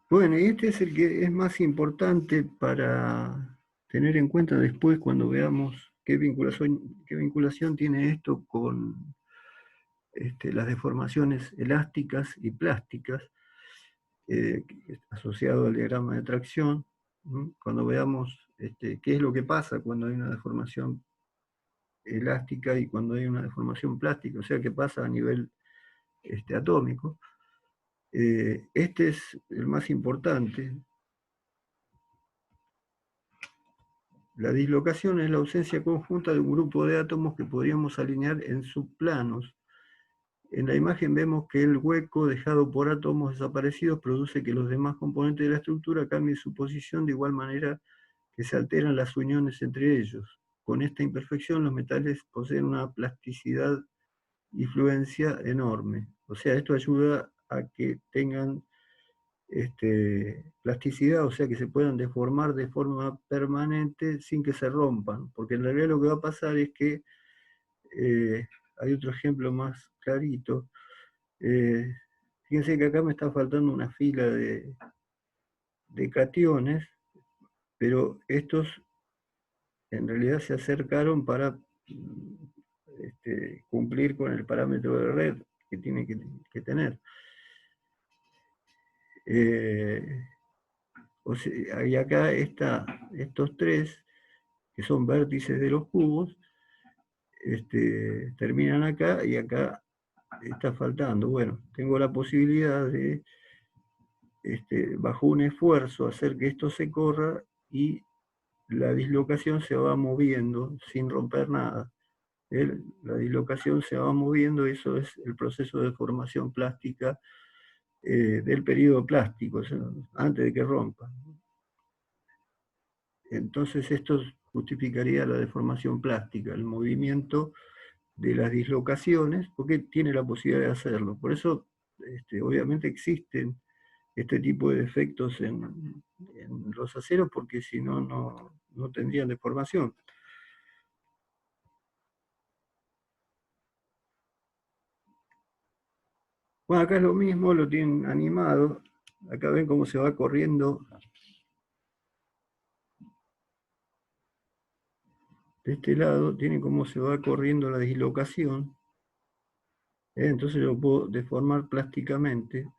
Speaker 1: Bueno, y este es el que es más importante para tener en cuenta después cuando veamos qué vinculación tiene esto con las deformaciones elásticas y plásticas, asociado al diagrama de tracción. Cuando veamos qué es lo que pasa cuando hay una deformación elástica y cuando hay una deformación plástica, o sea, qué pasa a nivel atómico. Este es el más importante. La dislocación es la ausencia conjunta de un grupo de átomos que podríamos alinear en subplanos. En la imagen vemos que el hueco dejado por átomos desaparecidos produce que los demás componentes de la estructura cambien su posición de igual manera que se alteran las uniones entre ellos. Con esta imperfección, los metales poseen una plasticidad y fluencia enorme. O sea, esto ayuda a que tengan plasticidad, o sea, que se puedan deformar de forma permanente sin que se rompan, porque en realidad lo que va a pasar es que hay otro ejemplo más clarito. Fíjense que acá me está faltando una fila de cationes, pero estos en realidad se acercaron para cumplir con el parámetro de red que tiene que tener. O sea, y acá estos tres, que son vértices de los cubos, terminan acá y acá está faltando. Bueno, tengo la posibilidad de, bajo un esfuerzo, hacer que esto se corra y la dislocación se va moviendo sin romper nada. La dislocación se va moviendo, eso es el proceso de formación plástica del periodo plástico, o sea, antes de que rompa. Entonces esto justificaría la deformación plástica, el movimiento de las dislocaciones, porque tiene la posibilidad de hacerlo. Por eso, obviamente existen este tipo de efectos en los aceros, porque si no, no tendrían deformación. Bueno, acá es lo mismo, lo tienen animado. Acá ven cómo se va corriendo de este lado, tienen cómo se va corriendo la dislocación. Entonces lo puedo deformar plásticamente.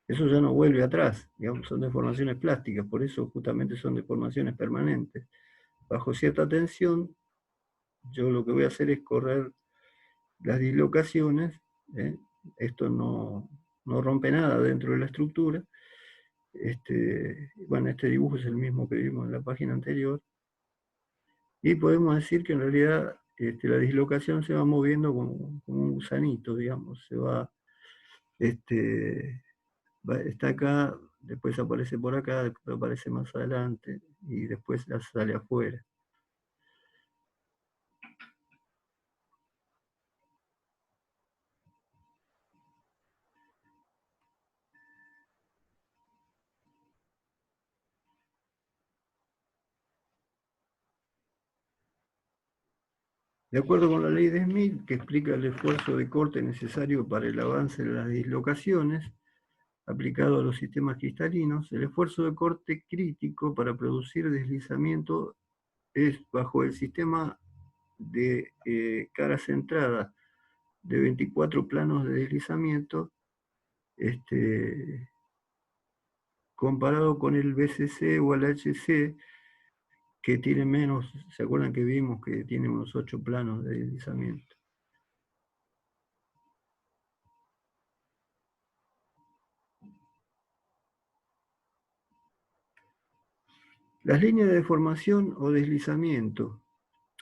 Speaker 1: Eso ya no vuelve atrás, digamos, son deformaciones plásticas, por eso justamente son deformaciones permanentes. Bajo cierta tensión, yo lo que voy a hacer es correr las dislocaciones Esto no rompe nada dentro de la estructura. Bueno, este dibujo es el mismo que vimos en la página anterior. Y podemos decir que en realidad la dislocación se va moviendo como un gusanito, digamos. Está acá, después aparece por acá, después aparece más adelante y después ya sale afuera. De acuerdo con la ley de Smith, que explica el esfuerzo de corte necesario para el avance de las dislocaciones, aplicado a los sistemas cristalinos, el esfuerzo de corte crítico para producir deslizamiento es bajo el sistema de cara centrada de 24 planos de deslizamiento, comparado con el BCC o el HC, que tiene menos. ¿Se acuerdan que vimos que tiene unos 8 planos de deslizamiento? Las líneas de deformación o deslizamiento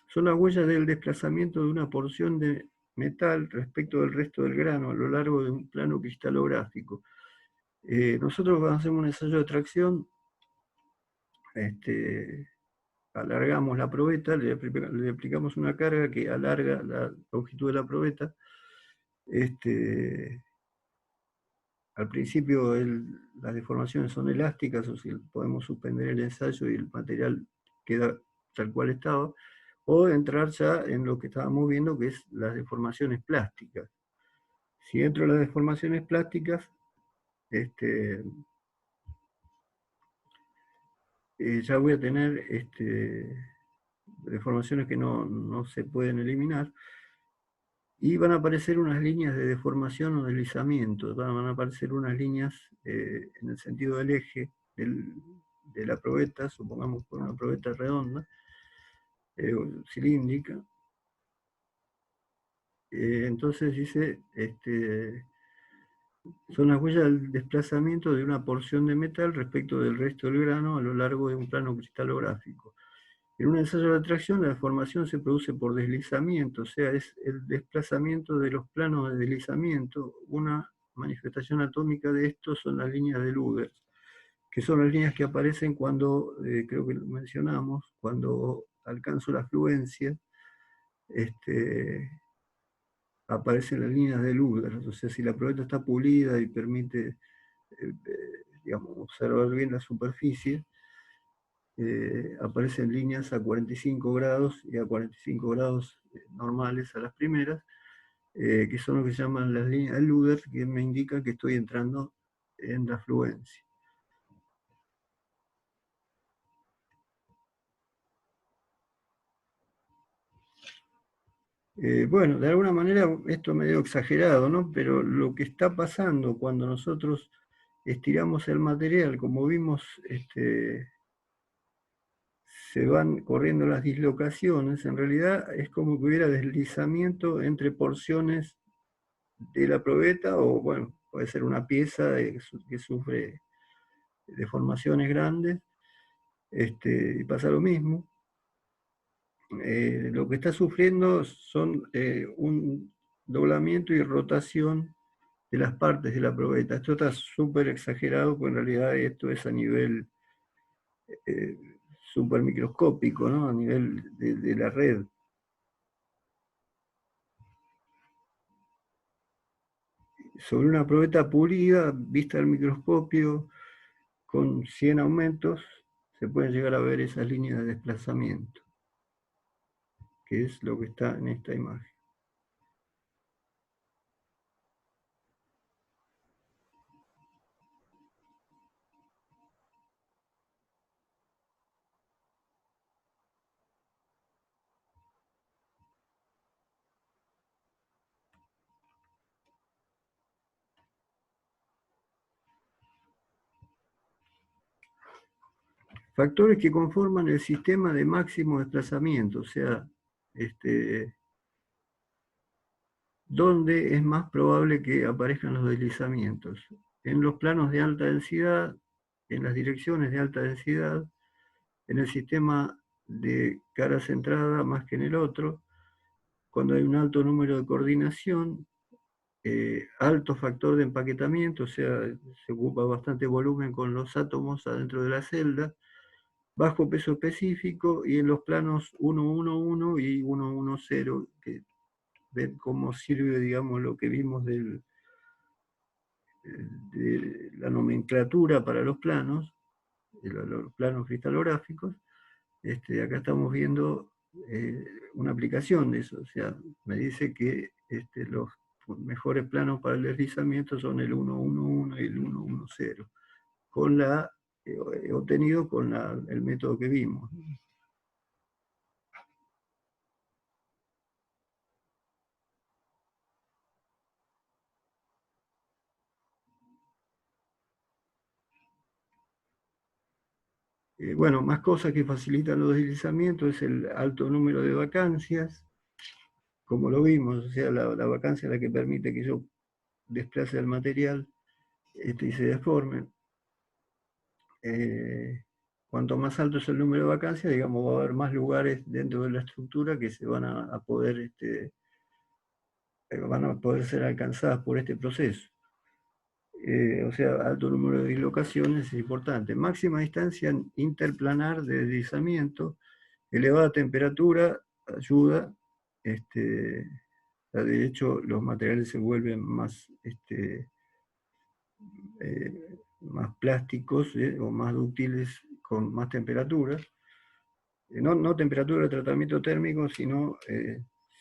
Speaker 1: son las huellas del desplazamiento de una porción de metal respecto del resto del grano a lo largo de un plano cristalográfico. Nosotros cuando hacemos un ensayo de tracción, alargamos la probeta, le aplicamos una carga que alarga la longitud de la probeta. Al principio las deformaciones son elásticas, o si podemos suspender el ensayo y el material queda tal cual estaba, o entrar ya en lo que estábamos viendo, que es las deformaciones plásticas. Si entro en las deformaciones plásticas, ya voy a tener deformaciones que no se pueden eliminar, y van a aparecer unas líneas de deformación o deslizamiento, van a aparecer unas líneas en el sentido del eje de la probeta, supongamos por una probeta redonda, cilíndrica. Entonces dice, son las huellas del desplazamiento de una porción de metal respecto del resto del grano a lo largo de un plano cristalográfico. En un ensayo de tracción, la deformación se produce por deslizamiento, o sea, es el desplazamiento de los planos de deslizamiento. Una manifestación atómica de esto son las líneas de Luders, que son las líneas que aparecen cuando, creo que lo mencionamos, cuando alcanzo la fluencia, aparecen las líneas de Luders. O sea, si la probeta está pulida y permite, digamos, observar bien la superficie, aparecen líneas a 45 grados y a 45 grados normales a las primeras, que son lo que se llaman las líneas de Luder, que me indican que estoy entrando en la fluencia. Bueno, de alguna manera esto es medio exagerado, ¿no? Pero lo que está pasando cuando nosotros estiramos el material, como vimos, se van corriendo las dislocaciones, en realidad es como que hubiera deslizamiento entre porciones de la probeta, o bueno, puede ser una pieza que sufre deformaciones grandes, y pasa lo mismo. Lo que está sufriendo son un doblamiento y rotación de las partes de la probeta. Esto está súper exagerado, porque en realidad esto es a nivel eh, súper microscópico, ¿no? A nivel de la red. Sobre una probeta pulida, vista al microscopio, con 100 aumentos, se pueden llegar a ver esas líneas de desplazamiento, que es lo que está en esta imagen. Factores que conforman el sistema de máximo desplazamiento, o sea, donde es más probable que aparezcan los deslizamientos. En los planos de alta densidad, en las direcciones de alta densidad, en el sistema de cara centrada más que en el otro, cuando hay un alto número de coordinación, alto factor de empaquetamiento, o sea, se ocupa bastante volumen con los átomos adentro de la celda, bajo peso específico, y en los planos 111 y 110, que ven cómo sirve, digamos, lo que vimos de la nomenclatura para los planos, los planos cristalográficos. Acá estamos viendo una aplicación de eso, o sea, me dice que los mejores planos para el deslizamiento son el 111 y el 110, con obtenido con el método que vimos. Bueno, más cosas que facilitan los deslizamientos es el alto número de vacancias, como lo vimos, o sea, la vacancia es la que permite que yo desplace el material y se deforme. Cuanto más alto es el número de vacancias, digamos, va a haber más lugares dentro de la estructura que se van a poder, van a poder ser alcanzadas por este proceso. O sea, alto número de dislocaciones es importante. Máxima distancia interplanar de deslizamiento, elevada temperatura ayuda. De hecho, los materiales se vuelven más plásticos o más dúctiles con más temperaturas. No temperatura de tratamiento térmico, sino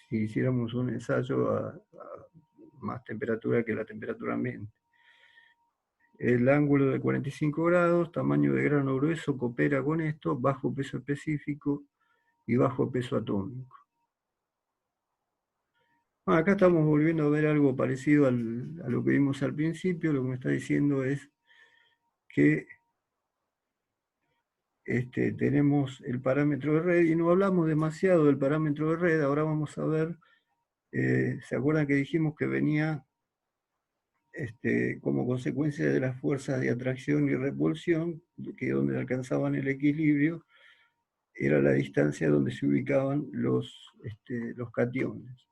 Speaker 1: si hiciéramos un ensayo a más temperatura que la temperatura ambiente. El ángulo de 45 grados, tamaño de grano grueso, coopera con esto, bajo peso específico y bajo peso atómico. Bueno, acá estamos volviendo a ver algo parecido a lo que vimos al principio. Lo que me está diciendo es que tenemos el parámetro de red, y no hablamos demasiado del parámetro de red. Ahora vamos a ver, ¿se acuerdan que dijimos que venía como consecuencia de las fuerzas de atracción y repulsión, que donde alcanzaban el equilibrio era la distancia donde se ubicaban los cationes,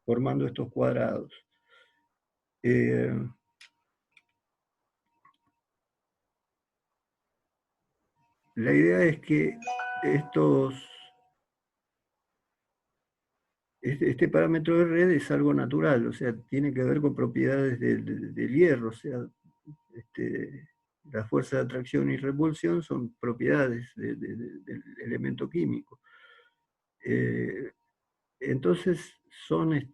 Speaker 1: formando estos cuadrados? Eh, la idea es que este parámetro de red es algo natural, o sea, tiene que ver con propiedades del hierro, o sea, la fuerza de atracción y repulsión son propiedades del elemento químico. Entonces son en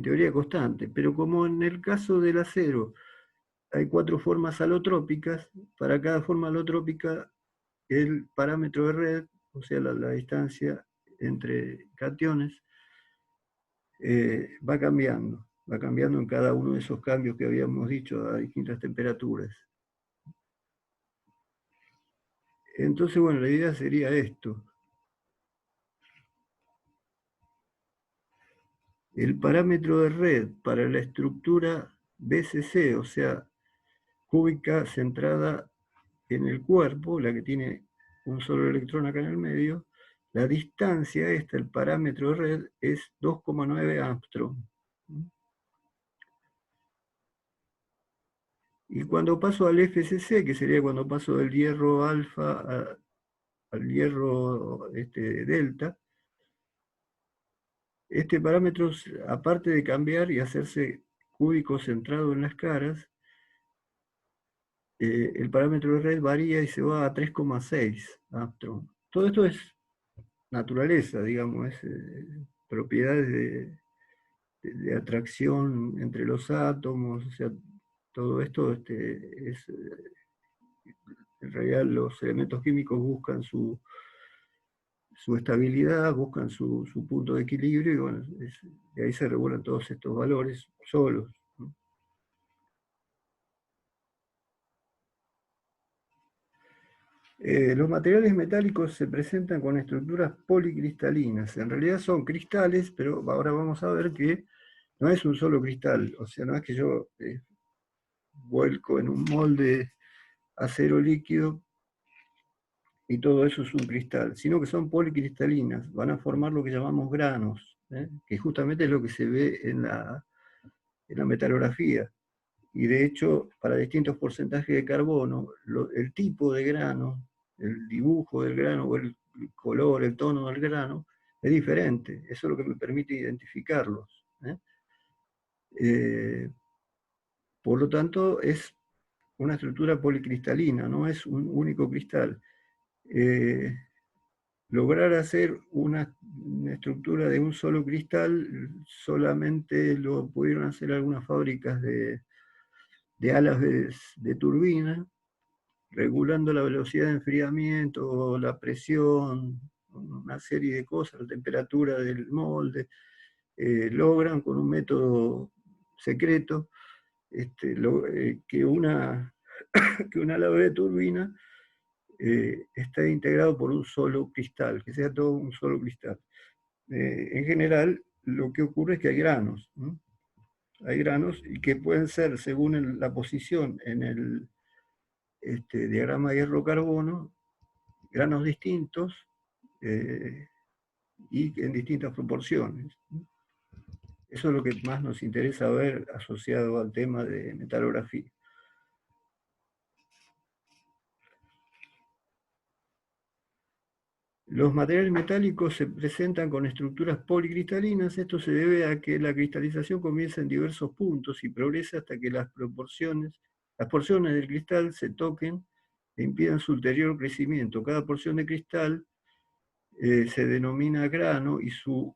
Speaker 1: teoría constantes, pero como en el caso del acero hay 4 formas alotrópicas, para cada forma alotrópica el parámetro de red, o sea, la distancia entre cationes, va cambiando en cada uno de esos cambios que habíamos dicho a distintas temperaturas. Entonces, bueno, la idea sería esto. El parámetro de red para la estructura BCC, o sea, cúbica centrada en el cuerpo, la que tiene un solo electrón acá en el medio, la distancia esta, el parámetro de red, es 2,9 Armstrong. Y cuando paso al FCC, que sería cuando paso del hierro alfa al hierro delta, este parámetro, aparte de cambiar y hacerse cúbico centrado en las caras, el parámetro de red varía y se va a 3,6 Armstrong. Todo esto es naturaleza, digamos, es propiedades de atracción entre los átomos, o sea, todo esto es, en realidad los elementos químicos buscan su estabilidad, buscan su punto de equilibrio, y bueno, de ahí se regulan todos estos valores solos, ¿no? Los materiales metálicos se presentan con estructuras policristalinas. En realidad son cristales, pero ahora vamos a ver que no es un solo cristal. O sea, no es que yo vuelco en un molde acero líquido y todo eso es un cristal, sino que son policristalinas. Van a formar lo que llamamos granos, que justamente es lo que se ve en la metalografía. Y de hecho, para distintos porcentajes de carbono, el tipo de grano, el dibujo del grano o el color, el tono del grano, es diferente. Eso es lo que me permite identificarlos. Eh, por lo tanto, es una estructura policristalina, no es un único cristal. Eh, Lograr hacer una estructura de un solo cristal solamente lo pudieron hacer algunas fábricas de alas de turbina, regulando la velocidad de enfriamiento, la presión, una serie de cosas, la temperatura del molde, logran con un método secreto que que una ala de turbina esté integrado por un solo cristal, que sea todo un solo cristal. En general, lo que ocurre es que hay granos. ¿No? Hay granos y que pueden ser, según la posición en el diagrama de hierro-carbono, granos distintos eh, y en distintas proporciones. Eso es lo que más nos interesa ver asociado al tema de metalografía. Los materiales metálicos se presentan con estructuras policristalinas. Esto se debe a que la cristalización comienza en diversos puntos y progresa hasta que las porciones del cristal se toquen e impidan su ulterior crecimiento. Cada porción de cristal se denomina grano y su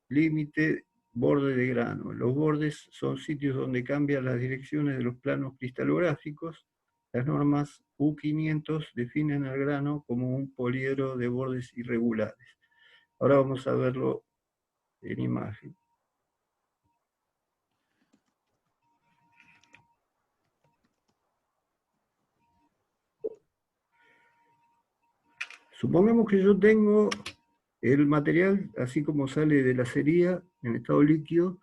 Speaker 1: límite borde de grano. Los bordes son sitios donde cambian las direcciones de los planos cristalográficos. Las normas U500 definen al grano como un poliedro de bordes irregulares. Ahora vamos a verlo en imagen. Supongamos que yo tengo el material, así como sale de la acería en estado líquido,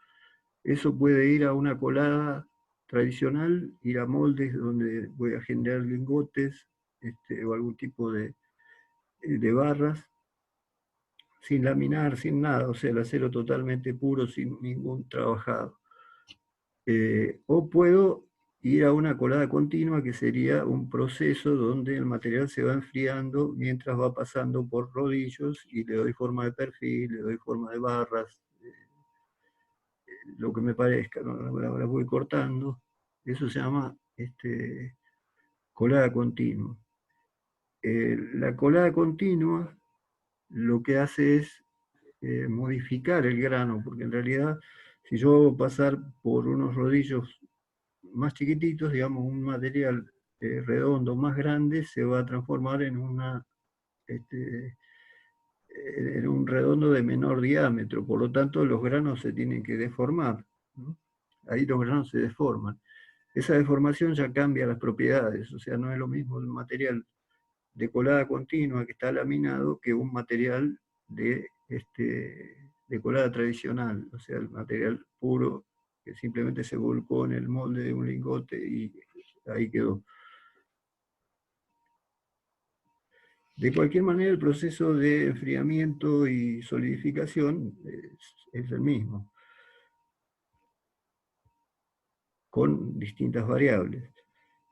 Speaker 1: eso puede ir a una colada tradicional, ir a moldes donde voy a generar lingotes o algún tipo de barras, sin laminar, sin nada, o sea, el acero totalmente puro, sin ningún trabajado. O puedo ir a una colada continua, que sería un proceso donde el material se va enfriando mientras va pasando por rodillos y le doy forma de perfil, le doy forma de barras, lo que me parezca, ¿no? Ahora voy cortando. Eso se llama colada continua. La colada continua lo que hace es modificar el grano, porque en realidad si yo hago pasar por unos rodillos más chiquititos, digamos, un material redondo más grande se va a transformar este, en un redondo de menor diámetro, por lo tanto los granos se tienen que deformar, ¿no? Ahí los granos se deforman. Esa deformación ya cambia las propiedades, o sea, no es lo mismo un material de colada continua que está laminado que un material de colada tradicional, o sea, el material puro que simplemente se volcó en el molde de un lingote y ahí quedó. De cualquier manera, el proceso de enfriamiento y solidificación es el mismo, con distintas variables.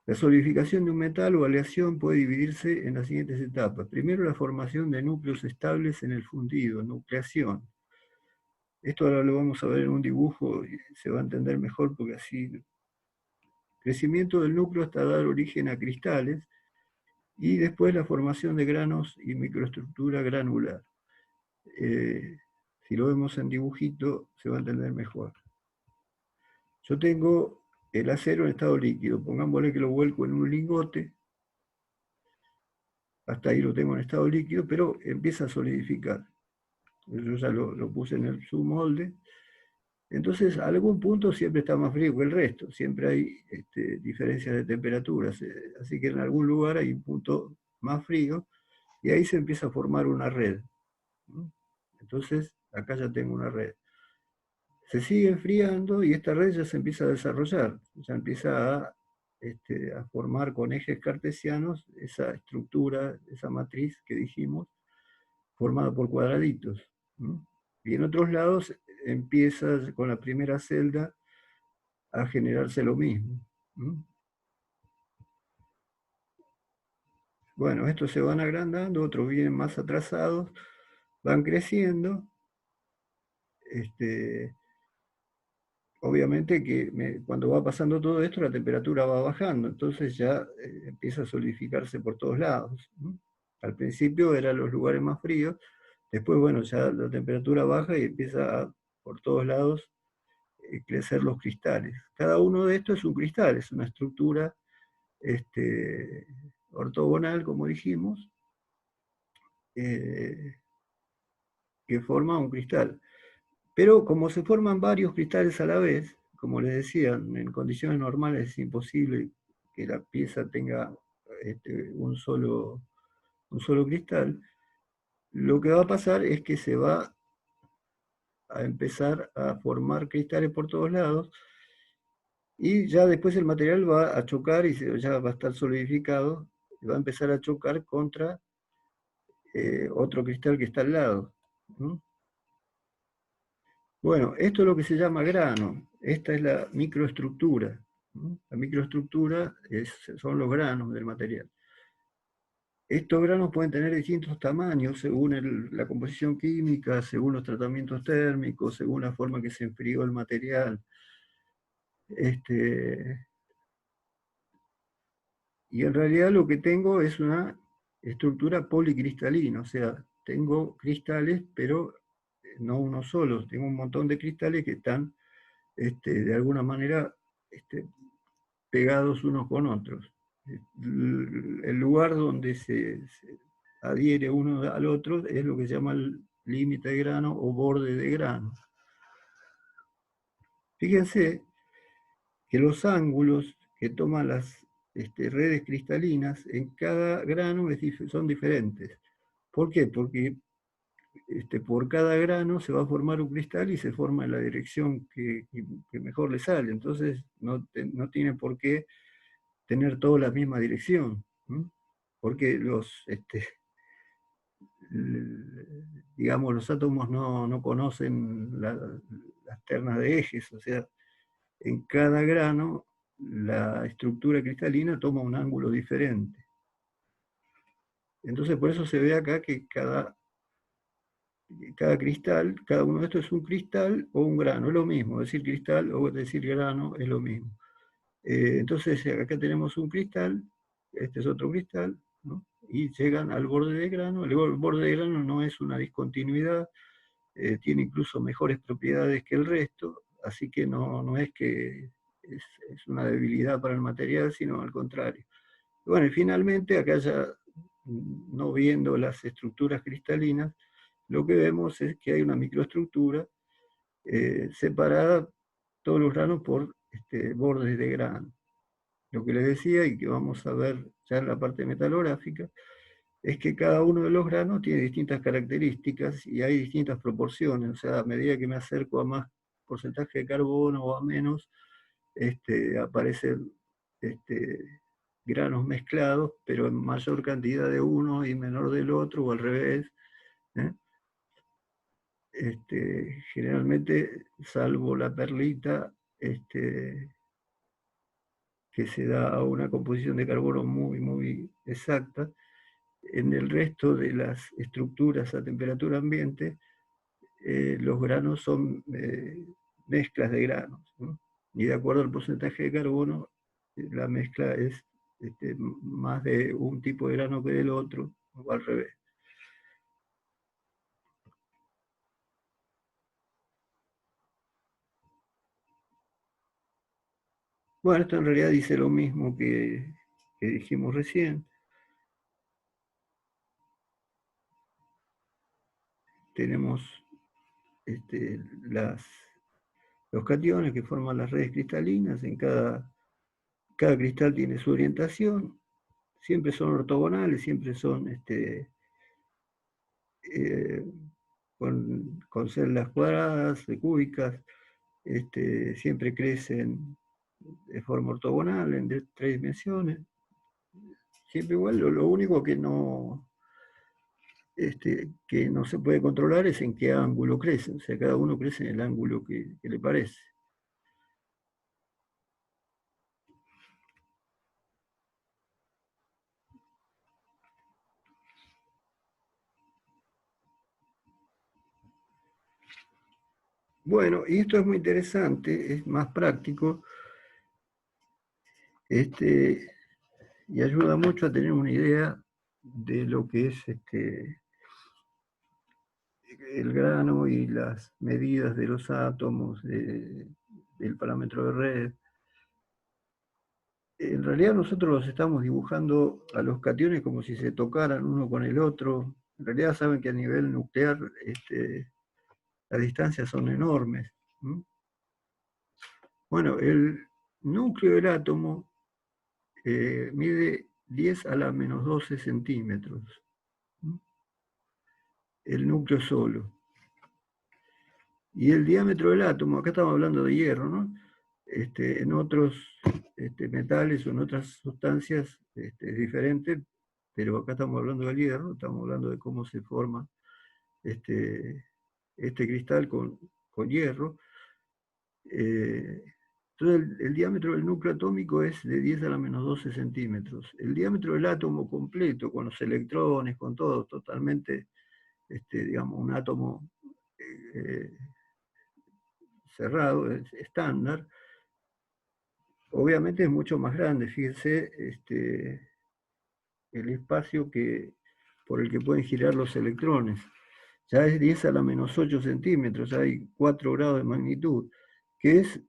Speaker 1: La solidificación de un metal o aleación puede dividirse en las siguientes etapas. Primero, la formación de núcleos estables en el fundido, nucleación. Esto ahora lo vamos a ver en un dibujo y se va a entender mejor porque así... Crecimiento del núcleo hasta dar origen a cristales y después la formación de granos y microestructura granular. Si lo vemos en dibujito se va a entender mejor. Yo tengo el acero en estado líquido, pongámosle que lo vuelco en un lingote, hasta ahí lo tengo en estado líquido, pero empieza a solidificar. Yo ya lo puse en el submolde. Entonces, a algún punto siempre está más frío que el resto, siempre hay diferencias de temperaturas, así que en algún lugar hay un punto más frío, y ahí se empieza a formar una red. Entonces, acá ya tengo una red. Se sigue enfriando y esta red ya se empieza a desarrollar, ya empieza a formar con ejes cartesianos esa estructura, esa matriz que dijimos, formada por cuadraditos. Y en otros lados empieza con la primera celda a generarse lo mismo. Bueno, estos se van agrandando, otros vienen más atrasados, van creciendo. Obviamente que cuando va pasando todo esto, la temperatura va bajando, entonces ya empieza a solidificarse por todos lados. Al principio eran los lugares más fríos, después, bueno, ya la temperatura baja y empieza por todos lados crecer los cristales. Cada uno de estos es un cristal, es una estructura ortogonal, como dijimos, que forma un cristal. Pero como se forman varios cristales a la vez, como les decía, en condiciones normales es imposible que la pieza tenga un solo cristal, lo que va a pasar es que se va a empezar a formar cristales por todos lados y ya después el material va a chocar y ya va a estar solidificado y va a empezar a chocar contra otro cristal que está al lado. Bueno, esto es lo que se llama grano. Esta es la microestructura. La microestructura son los granos del material. Estos granos pueden tener distintos tamaños según la composición química, según los tratamientos térmicos, según la forma que se enfrió el material. Y en realidad lo que tengo es una estructura policristalina, o sea, tengo cristales, pero no uno solo, tengo un montón de cristales que están de alguna manera pegados unos con otros. El lugar donde se adhiere uno al otro es lo que se llama el límite de grano o borde de grano. Fíjense que los ángulos que toman las redes cristalinas en cada grano son diferentes. ¿Por qué? Porque por cada grano se va a formar un cristal y se forma en la dirección que mejor le sale. Entonces no tiene por qué tener toda la misma dirección, porque digamos, los átomos no conocen las ternas de ejes, o sea, en cada grano la estructura cristalina toma un ángulo diferente. Entonces por eso se ve acá que cada cristal, cada uno de estos es un cristal o un grano, es lo mismo, decir cristal o decir grano es lo mismo. Entonces acá tenemos un cristal, este es otro cristal, ¿no? Y llegan al borde de grano. El borde de grano no es una discontinuidad, tiene incluso mejores propiedades que el resto, así que no es que es una debilidad para el material, sino al contrario. Bueno, y finalmente acá ya no viendo las estructuras cristalinas, lo que vemos es que hay una microestructura separada todos los granos por bordes de grano. Lo que les decía y que vamos a ver ya en la parte metalográfica es que cada uno de los granos tiene distintas características y hay distintas proporciones. O sea, a medida que me acerco a más porcentaje de carbono o a menos, aparecen granos mezclados, pero en mayor cantidad de uno y menor del otro, o al revés. Generalmente, salvo la perlita, que se da a una composición de carbono muy exacta, en el resto de las estructuras a temperatura ambiente, los granos son mezclas de granos, ¿no? Y de acuerdo al porcentaje de carbono, la mezcla es más de un tipo de grano que del otro, o al revés. Bueno, esto en realidad dice lo mismo que dijimos recién. Tenemos los cationes que forman las redes cristalinas. En cada cristal tiene su orientación. siempre son ortogonales, siempre son con celdas cuadradas, cúbicas, siempre crecen de forma ortogonal en 3 dimensiones. Siempre igual, lo único que no se puede controlar es en qué ángulo crece. O sea, cada uno crece en el ángulo que le parece. Bueno, y esto es muy interesante, es más práctico, y ayuda mucho a tener una idea de lo que es el grano y las medidas de los átomos, del parámetro de red. En realidad nosotros los estamos dibujando a los cationes como si se tocaran uno con el otro. En realidad saben que a nivel nuclear las distancias son enormes. Bueno, el núcleo del átomo mide 10 a la menos 12 centímetros. El núcleo solo. Y el diámetro del átomo, acá estamos hablando de hierro, ¿no? En otros metales o en otras sustancias es diferente, pero acá estamos hablando del hierro, estamos hablando de cómo se forma este cristal con hierro. Entonces el diámetro del núcleo atómico es de 10 a la menos 12 centímetros. El diámetro del átomo completo, con los electrones, con todo, totalmente, digamos, un átomo cerrado, estándar, obviamente es mucho más grande. Fíjense el espacio por el que pueden girar los electrones. Ya es 10 a la menos 8 centímetros, hay 4 grados de magnitud, que es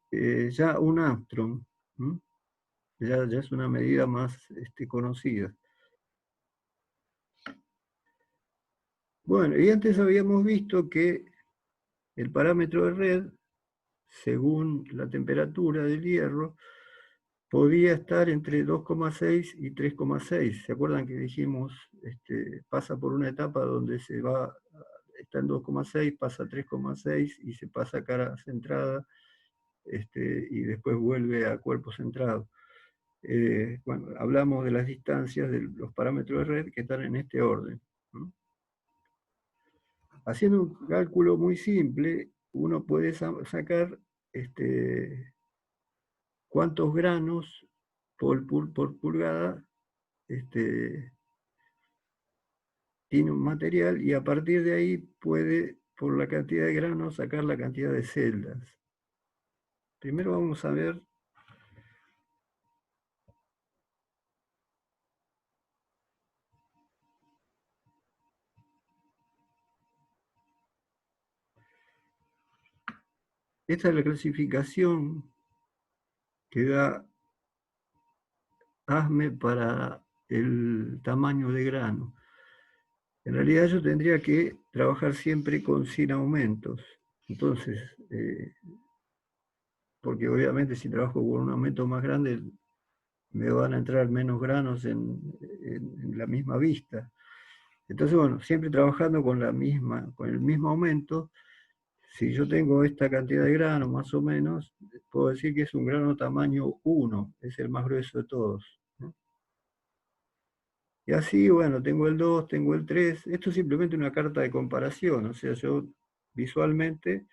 Speaker 1: ya un angstrom. Ya es una medida más conocida. Bueno, y antes habíamos visto que el parámetro de red, según la temperatura del hierro, podía estar entre 2,6 y 3,6. ¿Se acuerdan que dijimos, pasa por una etapa donde está en 2,6, pasa a 3,6 y se pasa a cara centrada, y después vuelve a cuerpo centrado? Bueno, hablamos de las distancias de los parámetros de red que están en este orden. Haciendo un cálculo muy simple, uno puede sacar cuántos granos por pulgada tiene un material, y a partir de ahí puede, por la cantidad de granos, sacar la cantidad de celdas. Primero vamos a ver esta es la clasificación que da ASME para el tamaño de grano. En realidad yo tendría que trabajar siempre sin aumentos. Entonces, porque obviamente si trabajo con un aumento más grande, me van a entrar menos granos en la misma vista. Entonces, bueno, siempre trabajando con el mismo aumento. Si yo tengo esta cantidad de grano, más o menos, puedo decir que es un grano tamaño 1, es el más grueso de todos, ¿no? Y así, bueno, tengo el 2, tengo el 3. Esto es simplemente una carta de comparación. O sea, yo visualmente,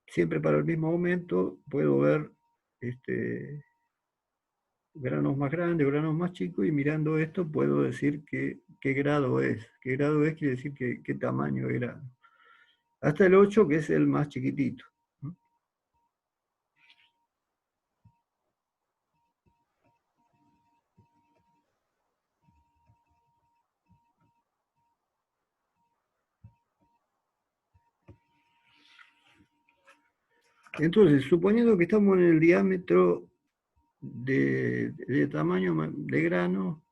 Speaker 1: siempre para el mismo aumento, puedo ver granos más grandes, granos más chicos, y mirando esto puedo decir qué grado es. Qué grado es quiere decir qué tamaño de grano. Hasta el 8, que es el más chiquitito. Entonces, suponiendo que estamos en el diámetro de tamaño de grano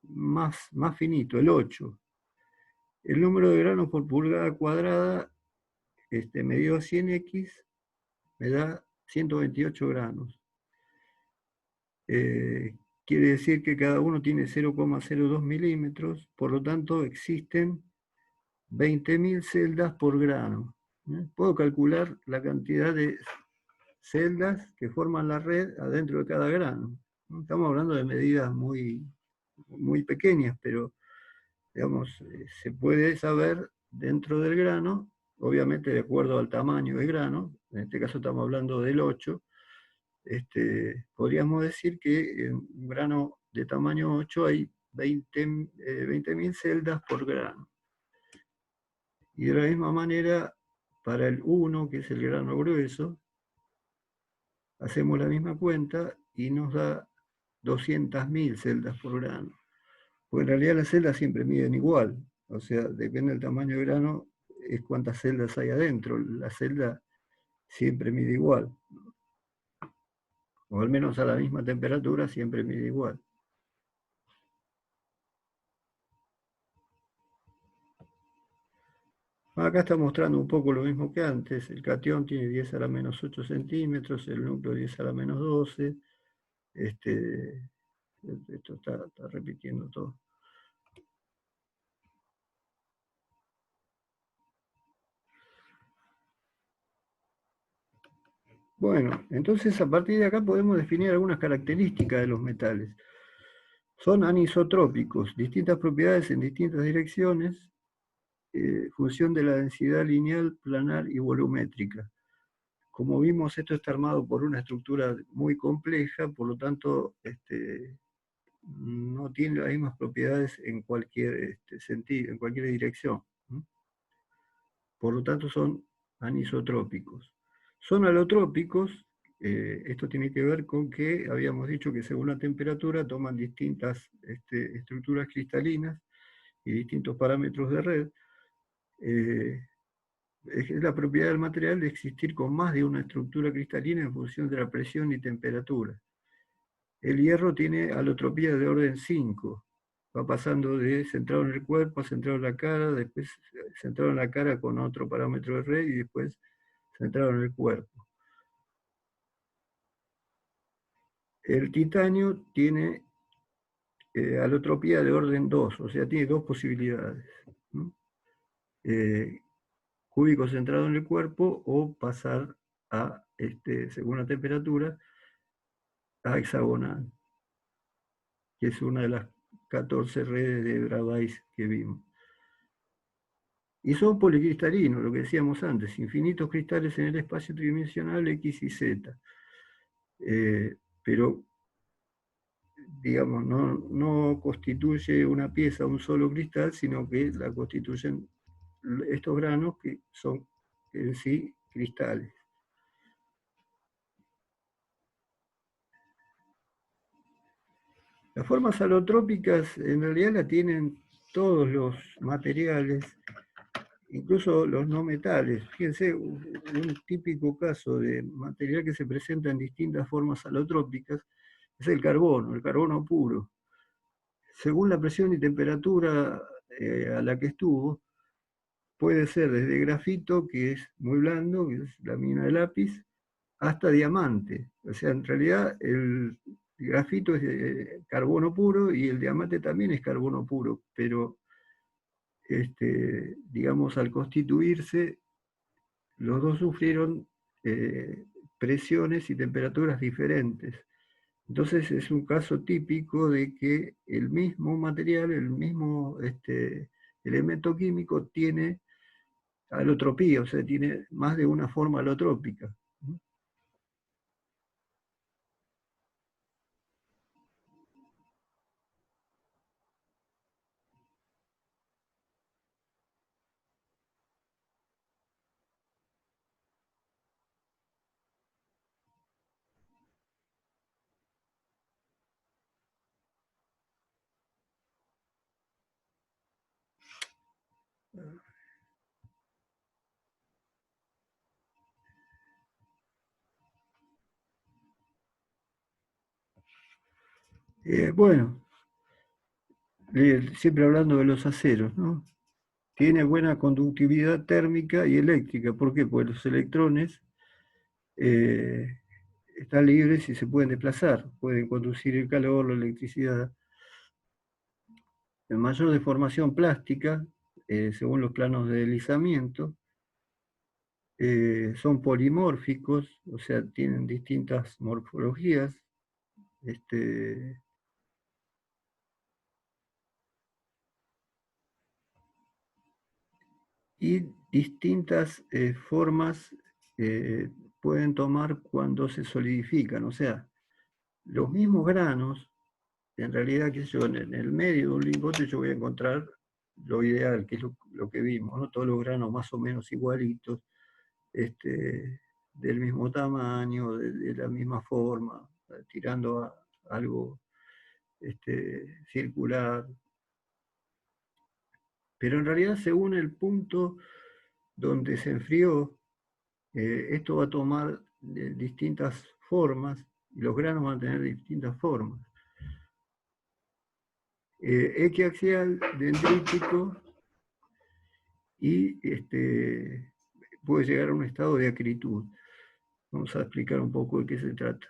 Speaker 1: más finito, el 8, el número de granos por pulgada cuadrada medido a 100x me da 128 granos. quiere decir que cada uno tiene 0,02 milímetros, por lo tanto existen 20.000 celdas por grano. Puedo calcular la cantidad de celdas que forman la red adentro de cada grano. Estamos hablando de medidas muy, muy pequeñas, pero digamos, se puede saber dentro del grano, obviamente de acuerdo al tamaño del grano, en este caso estamos hablando del 8, podríamos decir que en un grano de tamaño 8 hay 20.000 celdas por grano. Y de la misma manera, para el 1, que es el grano grueso, hacemos la misma cuenta y nos da 200.000 celdas por grano. Porque en realidad las celdas siempre miden igual, o sea, depende del tamaño del grano, es cuántas celdas hay adentro. La celda siempre mide igual, o al menos a la misma temperatura siempre mide igual. Acá está mostrando un poco lo mismo que antes. El catión tiene 10 a la menos 8 centímetros, el núcleo 10 a la menos 12. Esto está repitiendo todo. Bueno, entonces a partir de acá podemos definir algunas características de los metales. Son anisotrópicos, distintas propiedades en distintas direcciones, función de la densidad lineal, planar y volumétrica. Como vimos, esto está armado por una estructura muy compleja, por lo tanto, no tiene las mismas propiedades en cualquier sentido, en cualquier dirección. Por lo tanto, son anisotrópicos. Son alotrópicos, esto tiene que ver con que habíamos dicho que según la temperatura toman distintas estructuras cristalinas y distintos parámetros de red. Es la propiedad del material de existir con más de una estructura cristalina en función de la presión y temperatura. El hierro tiene alotropía de orden 5, va pasando de centrado en el cuerpo a centrado en la cara, después centrado en la cara con otro parámetro de red y después centrado en el cuerpo. El titanio tiene alotropía de orden 2, o sea, tiene dos posibilidades. Cúbico centrado en el cuerpo o pasar a, según la temperatura, a hexagonal, que es una de las 14 redes de Bravais que vimos. Y son policristalinos, lo que decíamos antes, infinitos cristales en el espacio tridimensional X y Z. Pero, digamos, no constituye una pieza un solo cristal, sino que la constituyen estos granos que son en sí cristales. Las formas alotrópicas en realidad la tienen todos los materiales, incluso los no metales. Fíjense, un típico caso de material que se presenta en distintas formas alotrópicas es el carbono puro. Según la presión y temperatura a la que estuvo, puede ser desde grafito, que es muy blando, que es la mina de lápiz, hasta diamante. O sea, en realidad el grafito es carbono puro y el diamante también es carbono puro, pero digamos, al constituirse, los dos sufrieron presiones y temperaturas diferentes. Entonces es un caso típico de que el mismo material, el mismo elemento químico tiene alotropía, o sea, tiene más de una forma alotrópica. Bueno, siempre hablando de los aceros, ¿no? Tiene buena conductividad térmica y eléctrica. ¿Por qué? Porque los electrones están libres y se pueden desplazar, pueden conducir el calor, la electricidad. En mayor deformación plástica, según los planos de deslizamiento, son polimórficos, o sea, tienen distintas morfologías, y distintas formas pueden tomar cuando se solidifican. O sea, los mismos granos, en realidad, qué sé yo, en el medio de un lingote yo voy a encontrar lo ideal, que es lo que vimos, ¿no? Todos los granos más o menos igualitos, del mismo tamaño, de la misma forma, tirando a algo circular. Pero en realidad, según el punto donde se enfrió, esto va a tomar distintas formas y los granos van a tener distintas formas. Equiaxial, dendrítico y puede llegar a un estado de acritud. Vamos a explicar un poco de qué se trata.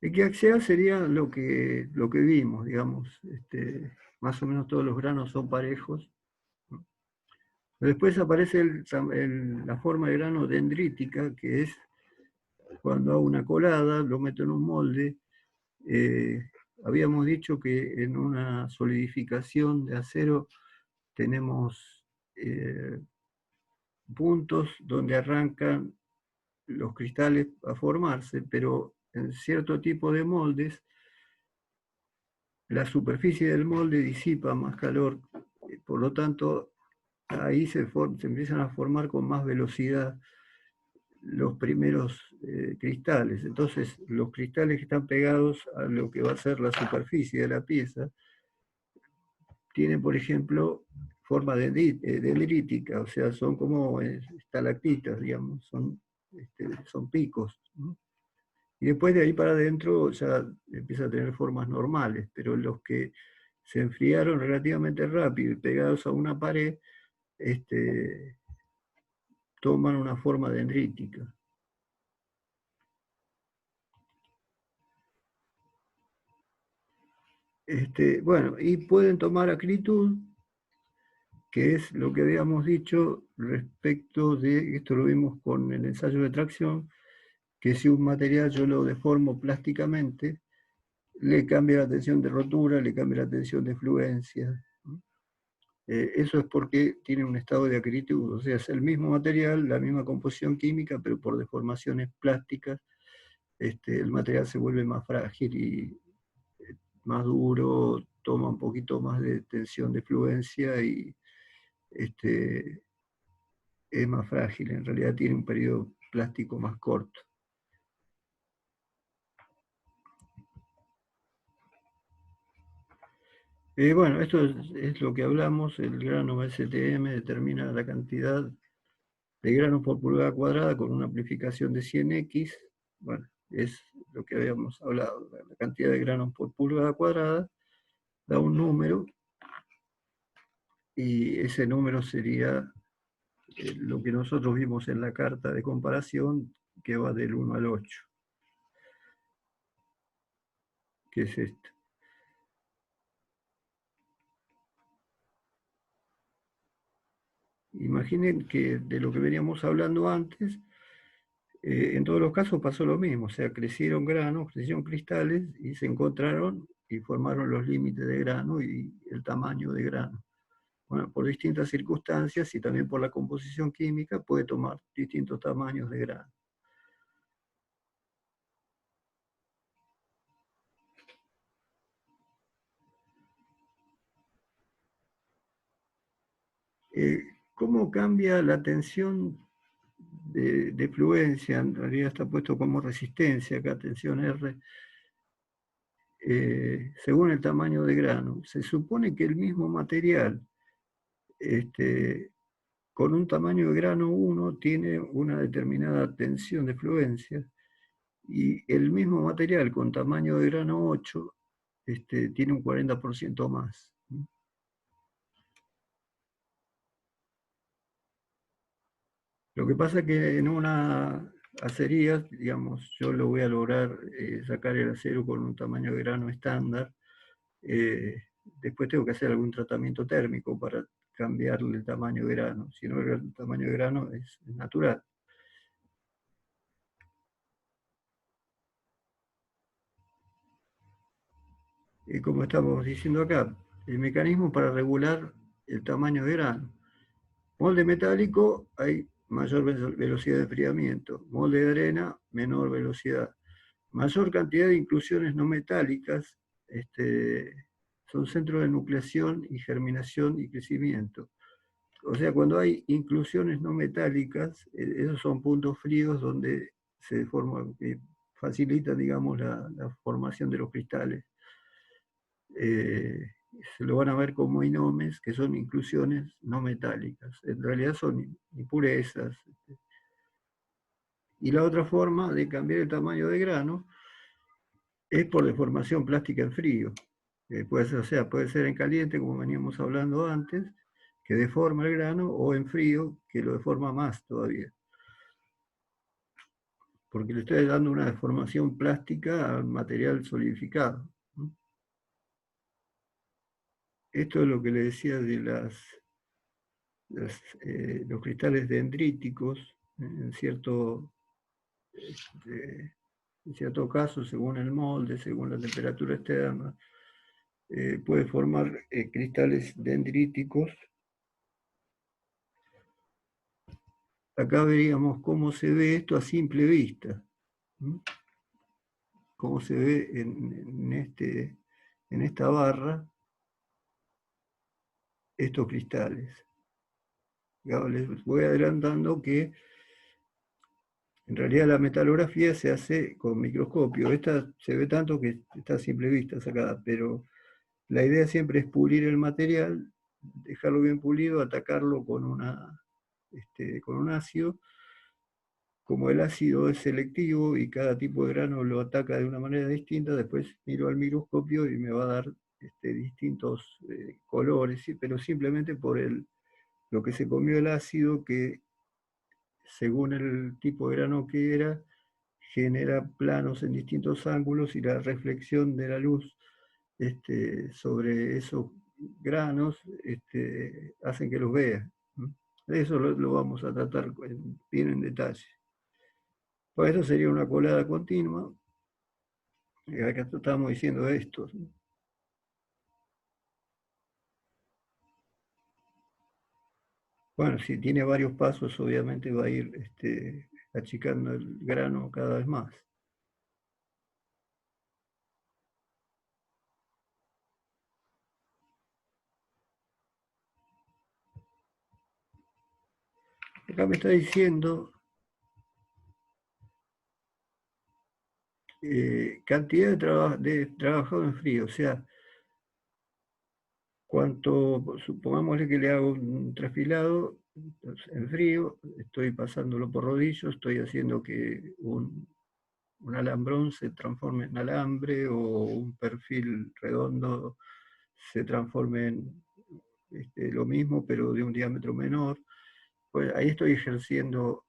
Speaker 1: Equiaxial sería lo que vimos, digamos. Más o menos todos los granos son parejos. Después aparece la forma de grano dendrítica, que es cuando hago una colada, lo meto en un molde. Habíamos dicho que en una solidificación de acero tenemos puntos donde arrancan los cristales a formarse, pero en cierto tipo de moldes la superficie del molde disipa más calor, por lo tanto ahí se empiezan a formar con más velocidad los primeros cristales. Entonces los cristales que están pegados a lo que va a ser la superficie de la pieza tienen, por ejemplo, forma dendrítica, o sea, son como estalactitas, digamos, son picos, ¿no? Y después de ahí para adentro ya empieza a tener formas normales, pero los que se enfriaron relativamente rápido y pegados a una pared, toman una forma dendrítica. Bueno, y pueden tomar acritud, que es lo que habíamos dicho respecto de, esto lo vimos con el ensayo de tracción, que si un material yo lo deformo plásticamente, le cambia la tensión de rotura, le cambia la tensión de fluencia. Eso es porque tiene un estado de acritud, o sea, es el mismo material, la misma composición química, pero por deformaciones plásticas, el material se vuelve más frágil y más duro, toma un poquito más de tensión de fluencia y es más frágil, en realidad tiene un periodo plástico más corto. Bueno, esto es lo que hablamos, el grano STM determina la cantidad de granos por pulgada cuadrada con una amplificación de 100x. Bueno, es lo que habíamos hablado, la cantidad de granos por pulgada cuadrada da un número y ese número sería lo que nosotros vimos en la carta de comparación, que va del 1 al 8, que es esto. Imaginen que de lo que veníamos hablando antes, en todos los casos pasó lo mismo, o sea, crecieron granos, crecieron cristales y se encontraron y formaron los límites de grano y el tamaño de grano. Bueno, por distintas circunstancias y también por la composición química puede tomar distintos tamaños de grano. ¿Cómo cambia la tensión de fluencia? En realidad está puesto como resistencia, acá tensión R, según el tamaño de grano. Se supone que el mismo material, con un tamaño de grano 1, tiene una determinada tensión de fluencia, y el mismo material con tamaño de grano 8 tiene un 40% más. Lo que pasa es que en una acería, digamos, yo lo voy a lograr sacar el acero con un tamaño de grano estándar. Después tengo que hacer algún tratamiento térmico para cambiarle el tamaño de grano. Si no, el tamaño de grano es natural. Y como estamos diciendo acá, el mecanismo para regular el tamaño de grano. Molde metálico, hay mayor velocidad de enfriamiento. Molde de arena, menor velocidad. Mayor cantidad de inclusiones no metálicas son centros de nucleación y germinación y crecimiento. O sea, cuando hay inclusiones no metálicas, esos son puntos fríos donde se forma, facilita, digamos, la formación de los cristales. Eh, Se lo van a ver como inomes, que son inclusiones no metálicas. En realidad son impurezas. Y la otra forma de cambiar el tamaño de grano es por deformación plástica en frío. Puede ser, o sea, puede ser en caliente, como veníamos hablando antes, que deforma el grano, o en frío, que lo deforma más todavía. Porque le estoy dando una deformación plástica al material solidificado. Esto es lo que le decía de los cristales dendríticos, en en cierto caso, según el molde, según la temperatura externa, puede formar cristales dendríticos. Acá veríamos cómo se ve esto a simple vista. Cómo se ve en esta barra estos cristales. Ya les voy adelantando que en realidad la metalografía se hace con microscopio. Esta se ve tanto que está a simple vista sacada, pero la idea siempre es pulir el material, dejarlo bien pulido, atacarlo con un ácido. Como el ácido es selectivo y cada tipo de grano lo ataca de una manera distinta, después miro al microscopio y me va a dar distintos colores, ¿sí? Pero simplemente por lo que se comió el ácido, que según el tipo de grano que era, genera planos en distintos ángulos y la reflexión de la luz sobre esos granos hacen que los vea. Eso lo vamos a tratar bien en detalle. Pues eso sería una colada continua. Acá estamos diciendo esto. Bueno, si tiene varios pasos, obviamente va a ir achicando el grano cada vez más. Acá me está diciendo cantidad de trabajado en frío, o sea, cuánto, supongámosle que le hago un trasfilado en frío, estoy pasándolo por rodillo, estoy haciendo que un alambrón se transforme en alambre o un perfil redondo se transforme en lo mismo, pero de un diámetro menor. Pues ahí estoy ejerciendo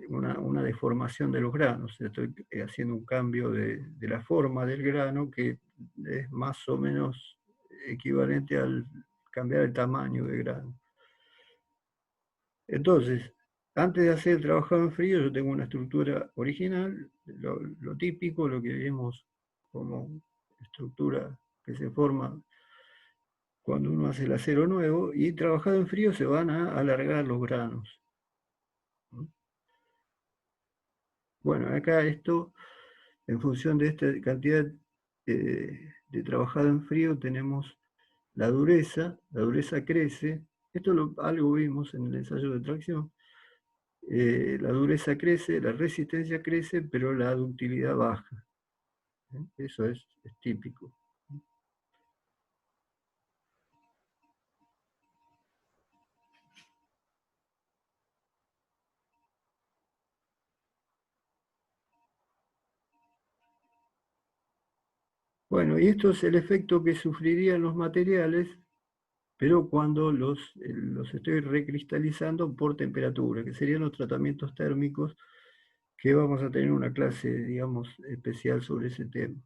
Speaker 1: una deformación de los granos, estoy haciendo un cambio de la forma del grano que es más o menos equivalente al cambiar el tamaño del grano. Entonces, antes de hacer el trabajado en frío, yo tengo una estructura original, lo típico, lo que vemos como estructura que se forma cuando uno hace el acero nuevo, y trabajado en frío se van a alargar los granos. Bueno, acá esto, en función de esta cantidad de trabajado en frío, tenemos la dureza crece, esto algo vimos en el ensayo de tracción, la dureza crece, la resistencia crece, pero la ductilidad baja. Eso es típico. Bueno, y esto es el efecto que sufrirían los materiales pero cuando los estoy recristalizando por temperatura, que serían los tratamientos térmicos, que vamos a tener una clase, digamos, especial sobre ese tema.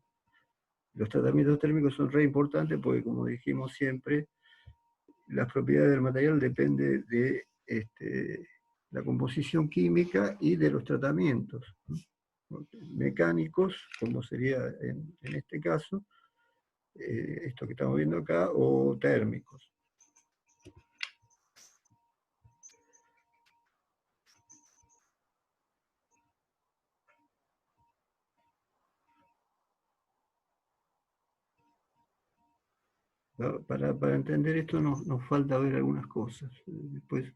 Speaker 1: Los tratamientos térmicos son re importantes porque, como dijimos siempre, las propiedades del material dependen de la composición química y de los tratamientos mecánicos, como sería en este caso, esto que estamos viendo acá, o térmicos. ¿No? Para entender esto nos falta ver algunas cosas. Después,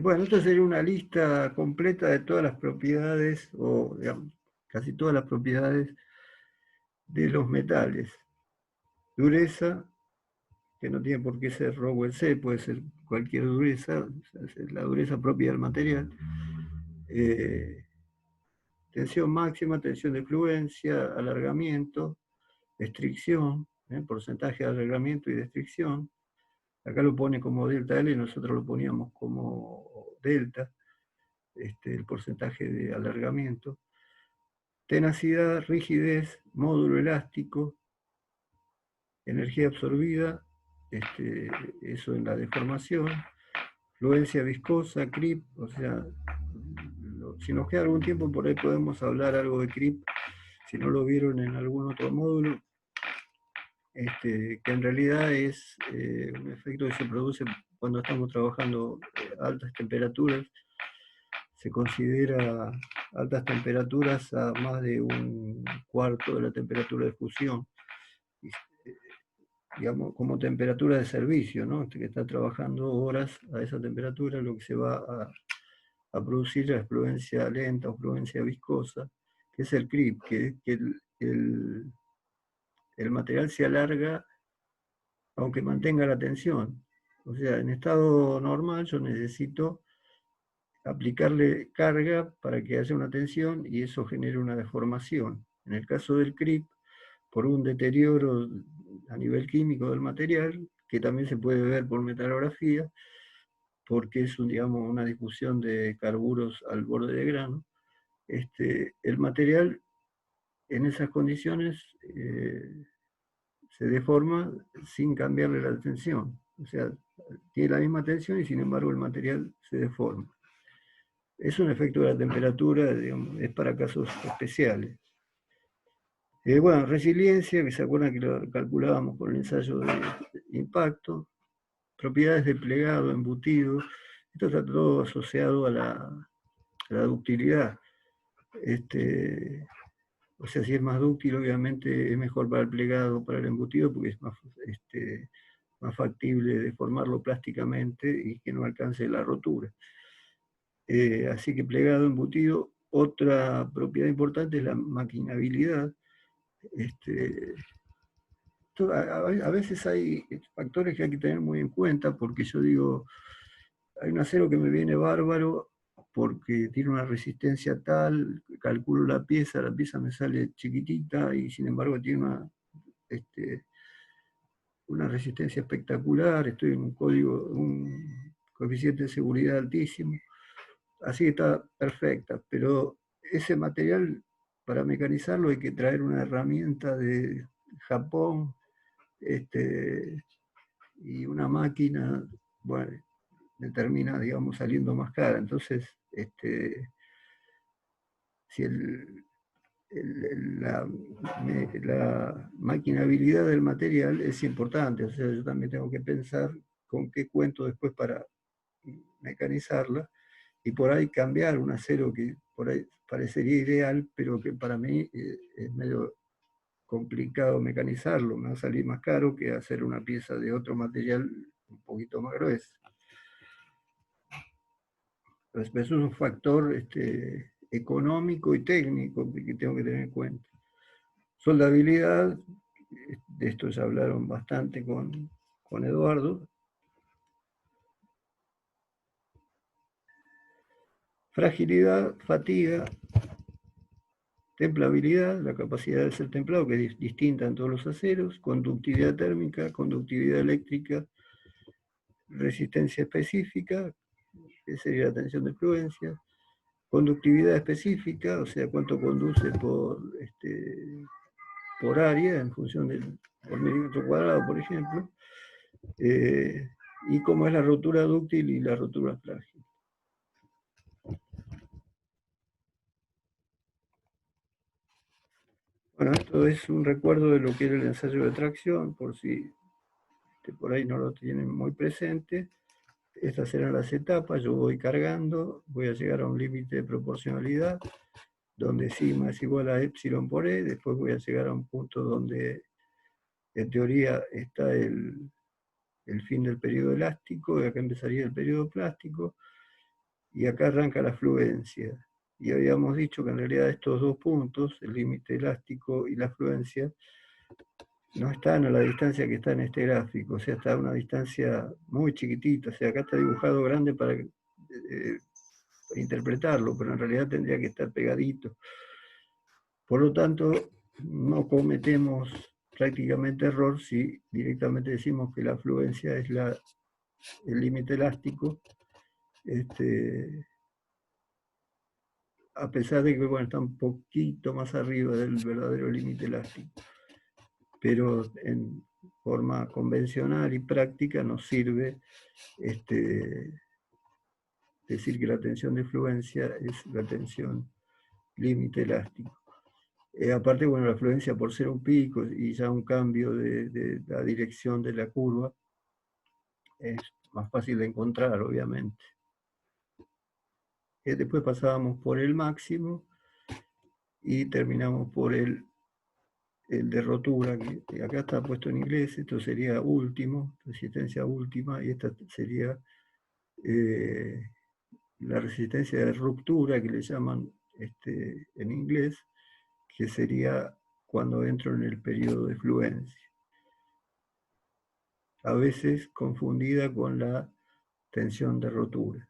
Speaker 1: bueno, esta sería una lista completa de todas las propiedades, o digamos, casi todas las propiedades de los metales. Dureza, que no tiene por qué ser Rowell C, puede ser cualquier dureza, la dureza propia del material. Tensión máxima, tensión de fluencia, alargamiento, restricción, porcentaje de alargamiento y de restricción. Acá lo pone como delta L y nosotros lo poníamos como delta, el porcentaje de alargamiento. Tenacidad, rigidez, módulo elástico, energía absorbida, eso en la deformación, fluencia viscosa, creep, o sea, si nos queda algún tiempo por ahí podemos hablar algo de creep, si no lo vieron en algún otro módulo, que en realidad es un efecto que se produce cuando estamos trabajando a altas temperaturas. Se considera altas temperaturas a más de un cuarto de la temperatura de fusión, digamos, como temperatura de servicio, ¿no? Que está trabajando horas a esa temperatura, lo que se va a producir la fluencia lenta o fluencia viscosa, que es el creep, que el material se alarga aunque mantenga la tensión. O sea, en estado normal yo necesito aplicarle carga para que haya una tensión y eso genere una deformación. En el caso del creep, por un deterioro a nivel químico del material, que también se puede ver por metalografía, porque es digamos, una difusión de carburos al borde de grano, el material en esas condiciones se deforma sin cambiarle la tensión. O sea, tiene la misma tensión y sin embargo el material se deforma. Es un efecto de la temperatura, digamos, es para casos especiales. Bueno, resiliencia, que se acuerdan que lo calculábamos con el ensayo de impacto, propiedades de plegado, embutido, esto está todo asociado a la ductilidad. O sea, si es más dúctil, obviamente es mejor para el plegado, para el embutido, porque es más factible deformarlo plásticamente y que no alcance la rotura. Así que plegado, embutido. Otra propiedad importante es la maquinabilidad. A veces hay factores que hay que tener muy en cuenta, porque yo digo, hay un acero que me viene bárbaro porque tiene una resistencia tal, calculo la pieza me sale chiquitita y sin embargo tiene una resistencia espectacular, estoy en un coeficiente de seguridad altísimo, así que está perfecta, pero ese material para mecanizarlo hay que traer una herramienta de Japón, y una máquina, bueno, me termina, digamos, saliendo más cara. Entonces, si la maquinabilidad del material es importante, o sea, yo también tengo que pensar con qué cuento después para mecanizarla y por ahí cambiar un acero que por ahí parecería ideal, pero que para mí es medio complicado mecanizarlo, me va a salir más caro que hacer una pieza de otro material un poquito más gruesa. Entonces, eso es un factor económico y técnico que tengo que tener en cuenta. Soldabilidad, de esto ya hablaron bastante con Eduardo. Fragilidad, fatiga, templabilidad, la capacidad de ser templado, que es distinta en todos los aceros, conductividad térmica, conductividad eléctrica, resistencia específica, que sería la tensión de fluencia, conductividad específica, o sea, cuánto conduce por área, en función del por milímetro cuadrado, por ejemplo, y cómo es la rotura dúctil y la rotura frágil. Bueno, esto es un recuerdo de lo que era el ensayo de tracción, por si por ahí no lo tienen muy presente. Estas serán las etapas, yo voy cargando, voy a llegar a un límite de proporcionalidad, donde sigma es igual a epsilon por e, después voy a llegar a un punto donde en teoría está el fin del periodo elástico, y acá empezaría el periodo plástico, y acá arranca la fluencia. Y habíamos dicho que en realidad estos dos puntos, el límite elástico y la fluencia, no están a la distancia que está en este gráfico, o sea, está a una distancia muy chiquitita, o sea, acá está dibujado grande para interpretarlo, pero en realidad tendría que estar pegadito. Por lo tanto, no cometemos prácticamente error si directamente decimos que la fluencia es el límite elástico, a pesar de que bueno, está un poquito más arriba del verdadero límite elástico. Pero en forma convencional y práctica nos sirve decir que la tensión de fluencia es la tensión límite elástico. Aparte, bueno, la fluencia por ser un pico y ya un cambio de la dirección de la curva es más fácil de encontrar, obviamente. Después pasábamos por el máximo y terminamos por el de rotura, que acá está puesto en inglés, esto sería último, resistencia última, y esta sería la resistencia de ruptura, que le llaman en inglés, que sería cuando entro en el periodo de fluencia. A veces confundida con la tensión de rotura.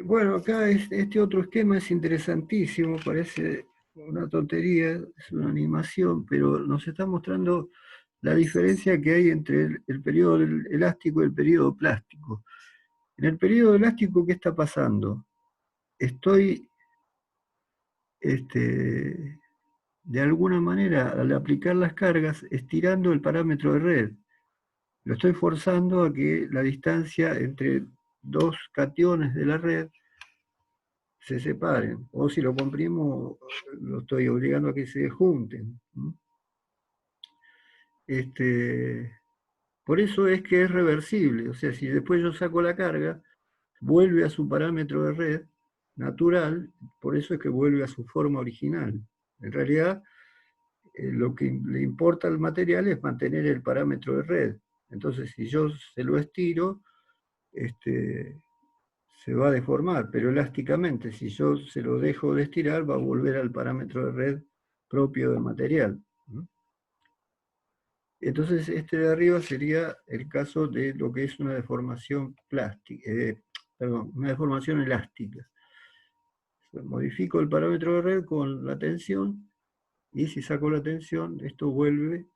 Speaker 1: Bueno, acá este otro esquema es interesantísimo, parece una tontería, es una animación, pero nos está mostrando la diferencia que hay entre el periodo elástico y el periodo plástico. En el periodo elástico, ¿qué está pasando? Estoy, de alguna manera, al aplicar las cargas, estirando el parámetro de red. Lo estoy forzando a que la distancia entre dos cationes de la red se separen, o si lo comprimo, lo estoy obligando a que se junten. Por eso es que es reversible, o sea, si después yo saco la carga, vuelve a su parámetro de red natural, por eso es que vuelve a su forma original. En realidad, lo que le importa al material es mantener el parámetro de red. Entonces, si yo se lo estiro, se va a deformar, pero elásticamente, si yo se lo dejo de estirar, va a volver al parámetro de red propio del material. Entonces, este de arriba sería el caso de lo que es una deformación plástica, una deformación elástica. Modifico el parámetro de red con la tensión, y si saco la tensión, esto vuelve,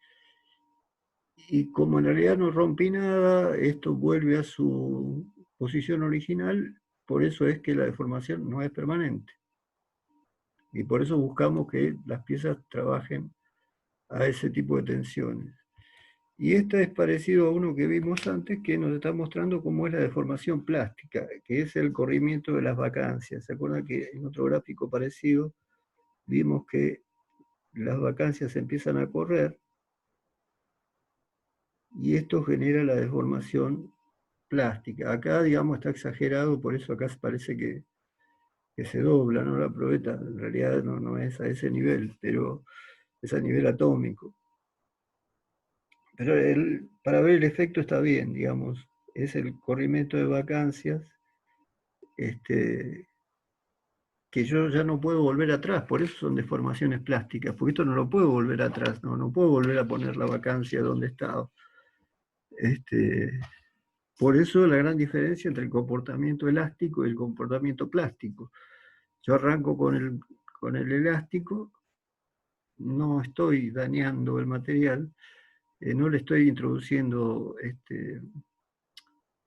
Speaker 1: y como en realidad no rompí nada, esto vuelve a su posición original, por eso es que la deformación no es permanente. Y por eso buscamos que las piezas trabajen a ese tipo de tensiones. Y este es parecido a uno que vimos antes, que nos está mostrando cómo es la deformación plástica, que es el corrimiento de las vacancias. ¿Se acuerdan que en otro gráfico parecido vimos que las vacancias empiezan a correr y esto genera la deformación plástica. Acá, digamos, está exagerado, por eso acá parece que se dobla, ¿no? La probeta, en realidad no es a ese nivel, pero es a nivel atómico. Pero para ver el efecto está bien, digamos, es el corrimiento de vacancias, que yo ya no puedo volver atrás, por eso son deformaciones plásticas, porque esto no lo puedo volver atrás, no puedo volver a poner la vacancia donde estaba. Por eso la gran diferencia entre el comportamiento elástico y el comportamiento plástico. Yo arranco con el elástico, no estoy dañando el material, no le estoy introduciendo,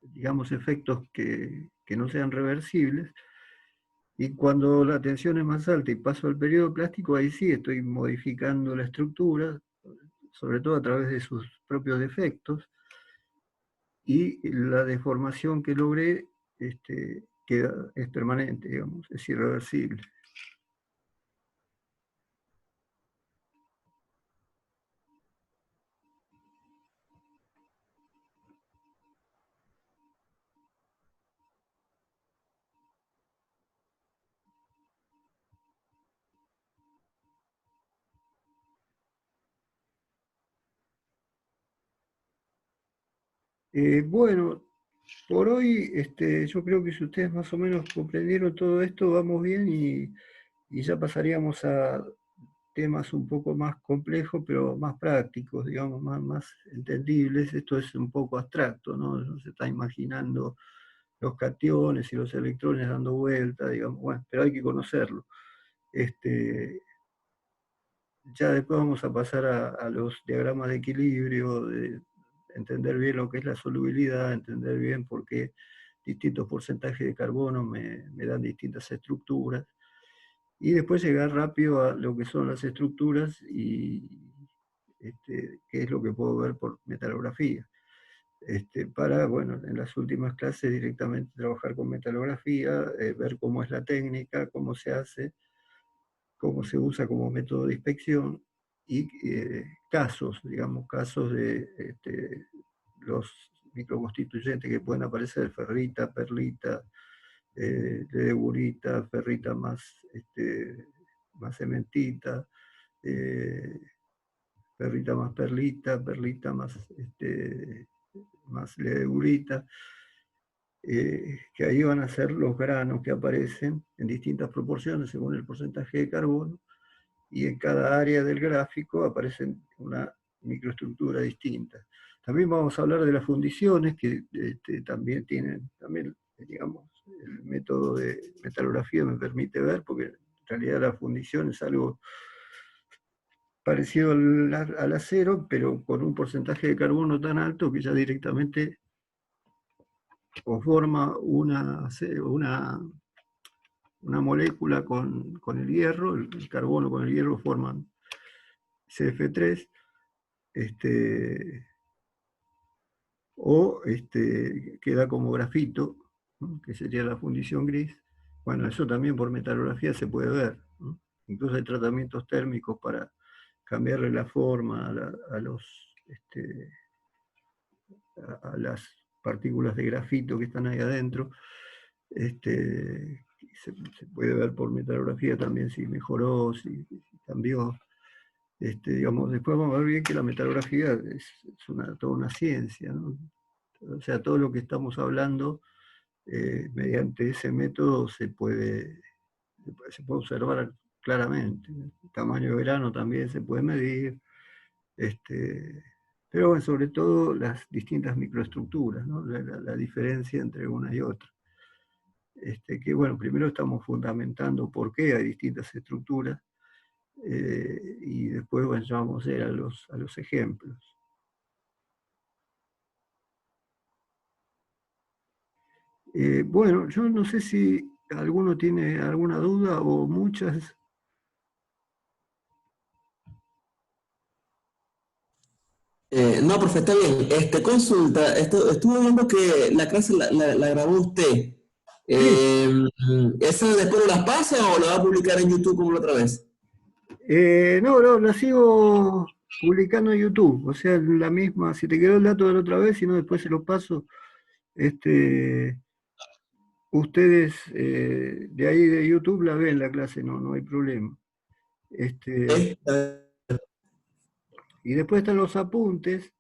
Speaker 1: digamos, efectos que no sean reversibles. Y cuando la tensión es más alta y paso al periodo plástico, ahí sí estoy modificando la estructura, sobre todo a través de sus propios defectos, y la deformación que logré es permanente, digamos, es irreversible. Bueno, por hoy yo creo que si ustedes más o menos comprendieron todo esto, vamos bien y ya pasaríamos a temas un poco más complejos, pero más prácticos, digamos, más entendibles. Esto es un poco abstracto, ¿no? No se está imaginando los cationes y los electrones dando vuelta, digamos, bueno, pero hay que conocerlo. Ya después vamos a pasar a los diagramas de equilibrio, de entender bien lo que es la solubilidad, entender bien por qué distintos porcentajes de carbono me dan distintas estructuras, y después llegar rápido a lo que son las estructuras y qué es lo que puedo ver por metalografía. Para, bueno, en las últimas clases directamente trabajar con metalografía, ver cómo es la técnica, cómo se hace, cómo se usa como método de inspección y casos, digamos, casos de los microconstituyentes que pueden aparecer, ferrita, perlita, ledegurita, ferrita más cementita, ferrita más perlita, perlita más ledegurita, que ahí van a ser los granos que aparecen en distintas proporciones según el porcentaje de carbono, y en cada área del gráfico aparecen una microestructura distinta. También vamos a hablar de las fundiciones, que también tienen, digamos, el método de metalografía me permite ver, porque en realidad la fundición es algo parecido al acero, pero con un porcentaje de carbono tan alto que ya directamente o forma una molécula con el hierro, el carbono con el hierro forman CF3, o queda como grafito, ¿no? Que sería la fundición gris. Bueno, eso también por metalografía se puede ver, ¿no? Incluso hay tratamientos térmicos para cambiarle la forma a las partículas de grafito que están ahí adentro. Se puede ver por metalografía también si mejoró, si cambió. Digamos, después vamos a ver bien que la metalografía es toda una ciencia, ¿no? O sea, todo lo que estamos hablando, mediante ese método se puede observar claramente. El tamaño de grano también se puede medir, pero bueno, sobre todo las distintas microestructuras, ¿no? La diferencia entre una y otra. Que bueno, primero estamos fundamentando por qué hay distintas estructuras, y después bueno, ya vamos a ir a los ejemplos. Bueno, yo no sé si alguno tiene alguna duda o muchas.
Speaker 2: No, profe, está bien. Consulta, estuve viendo que la clase la grabó usted.
Speaker 1: Sí,
Speaker 2: ¿Esa después lo las pasa o lo va a publicar en YouTube como la otra vez?
Speaker 1: No, la sigo publicando en YouTube, o sea, la misma, si te quedó el dato de la otra vez, si no después se lo paso, este, ustedes de ahí de YouTube la ven la clase, no hay problema. Este,
Speaker 2: Eh,
Speaker 1: y después están los apuntes,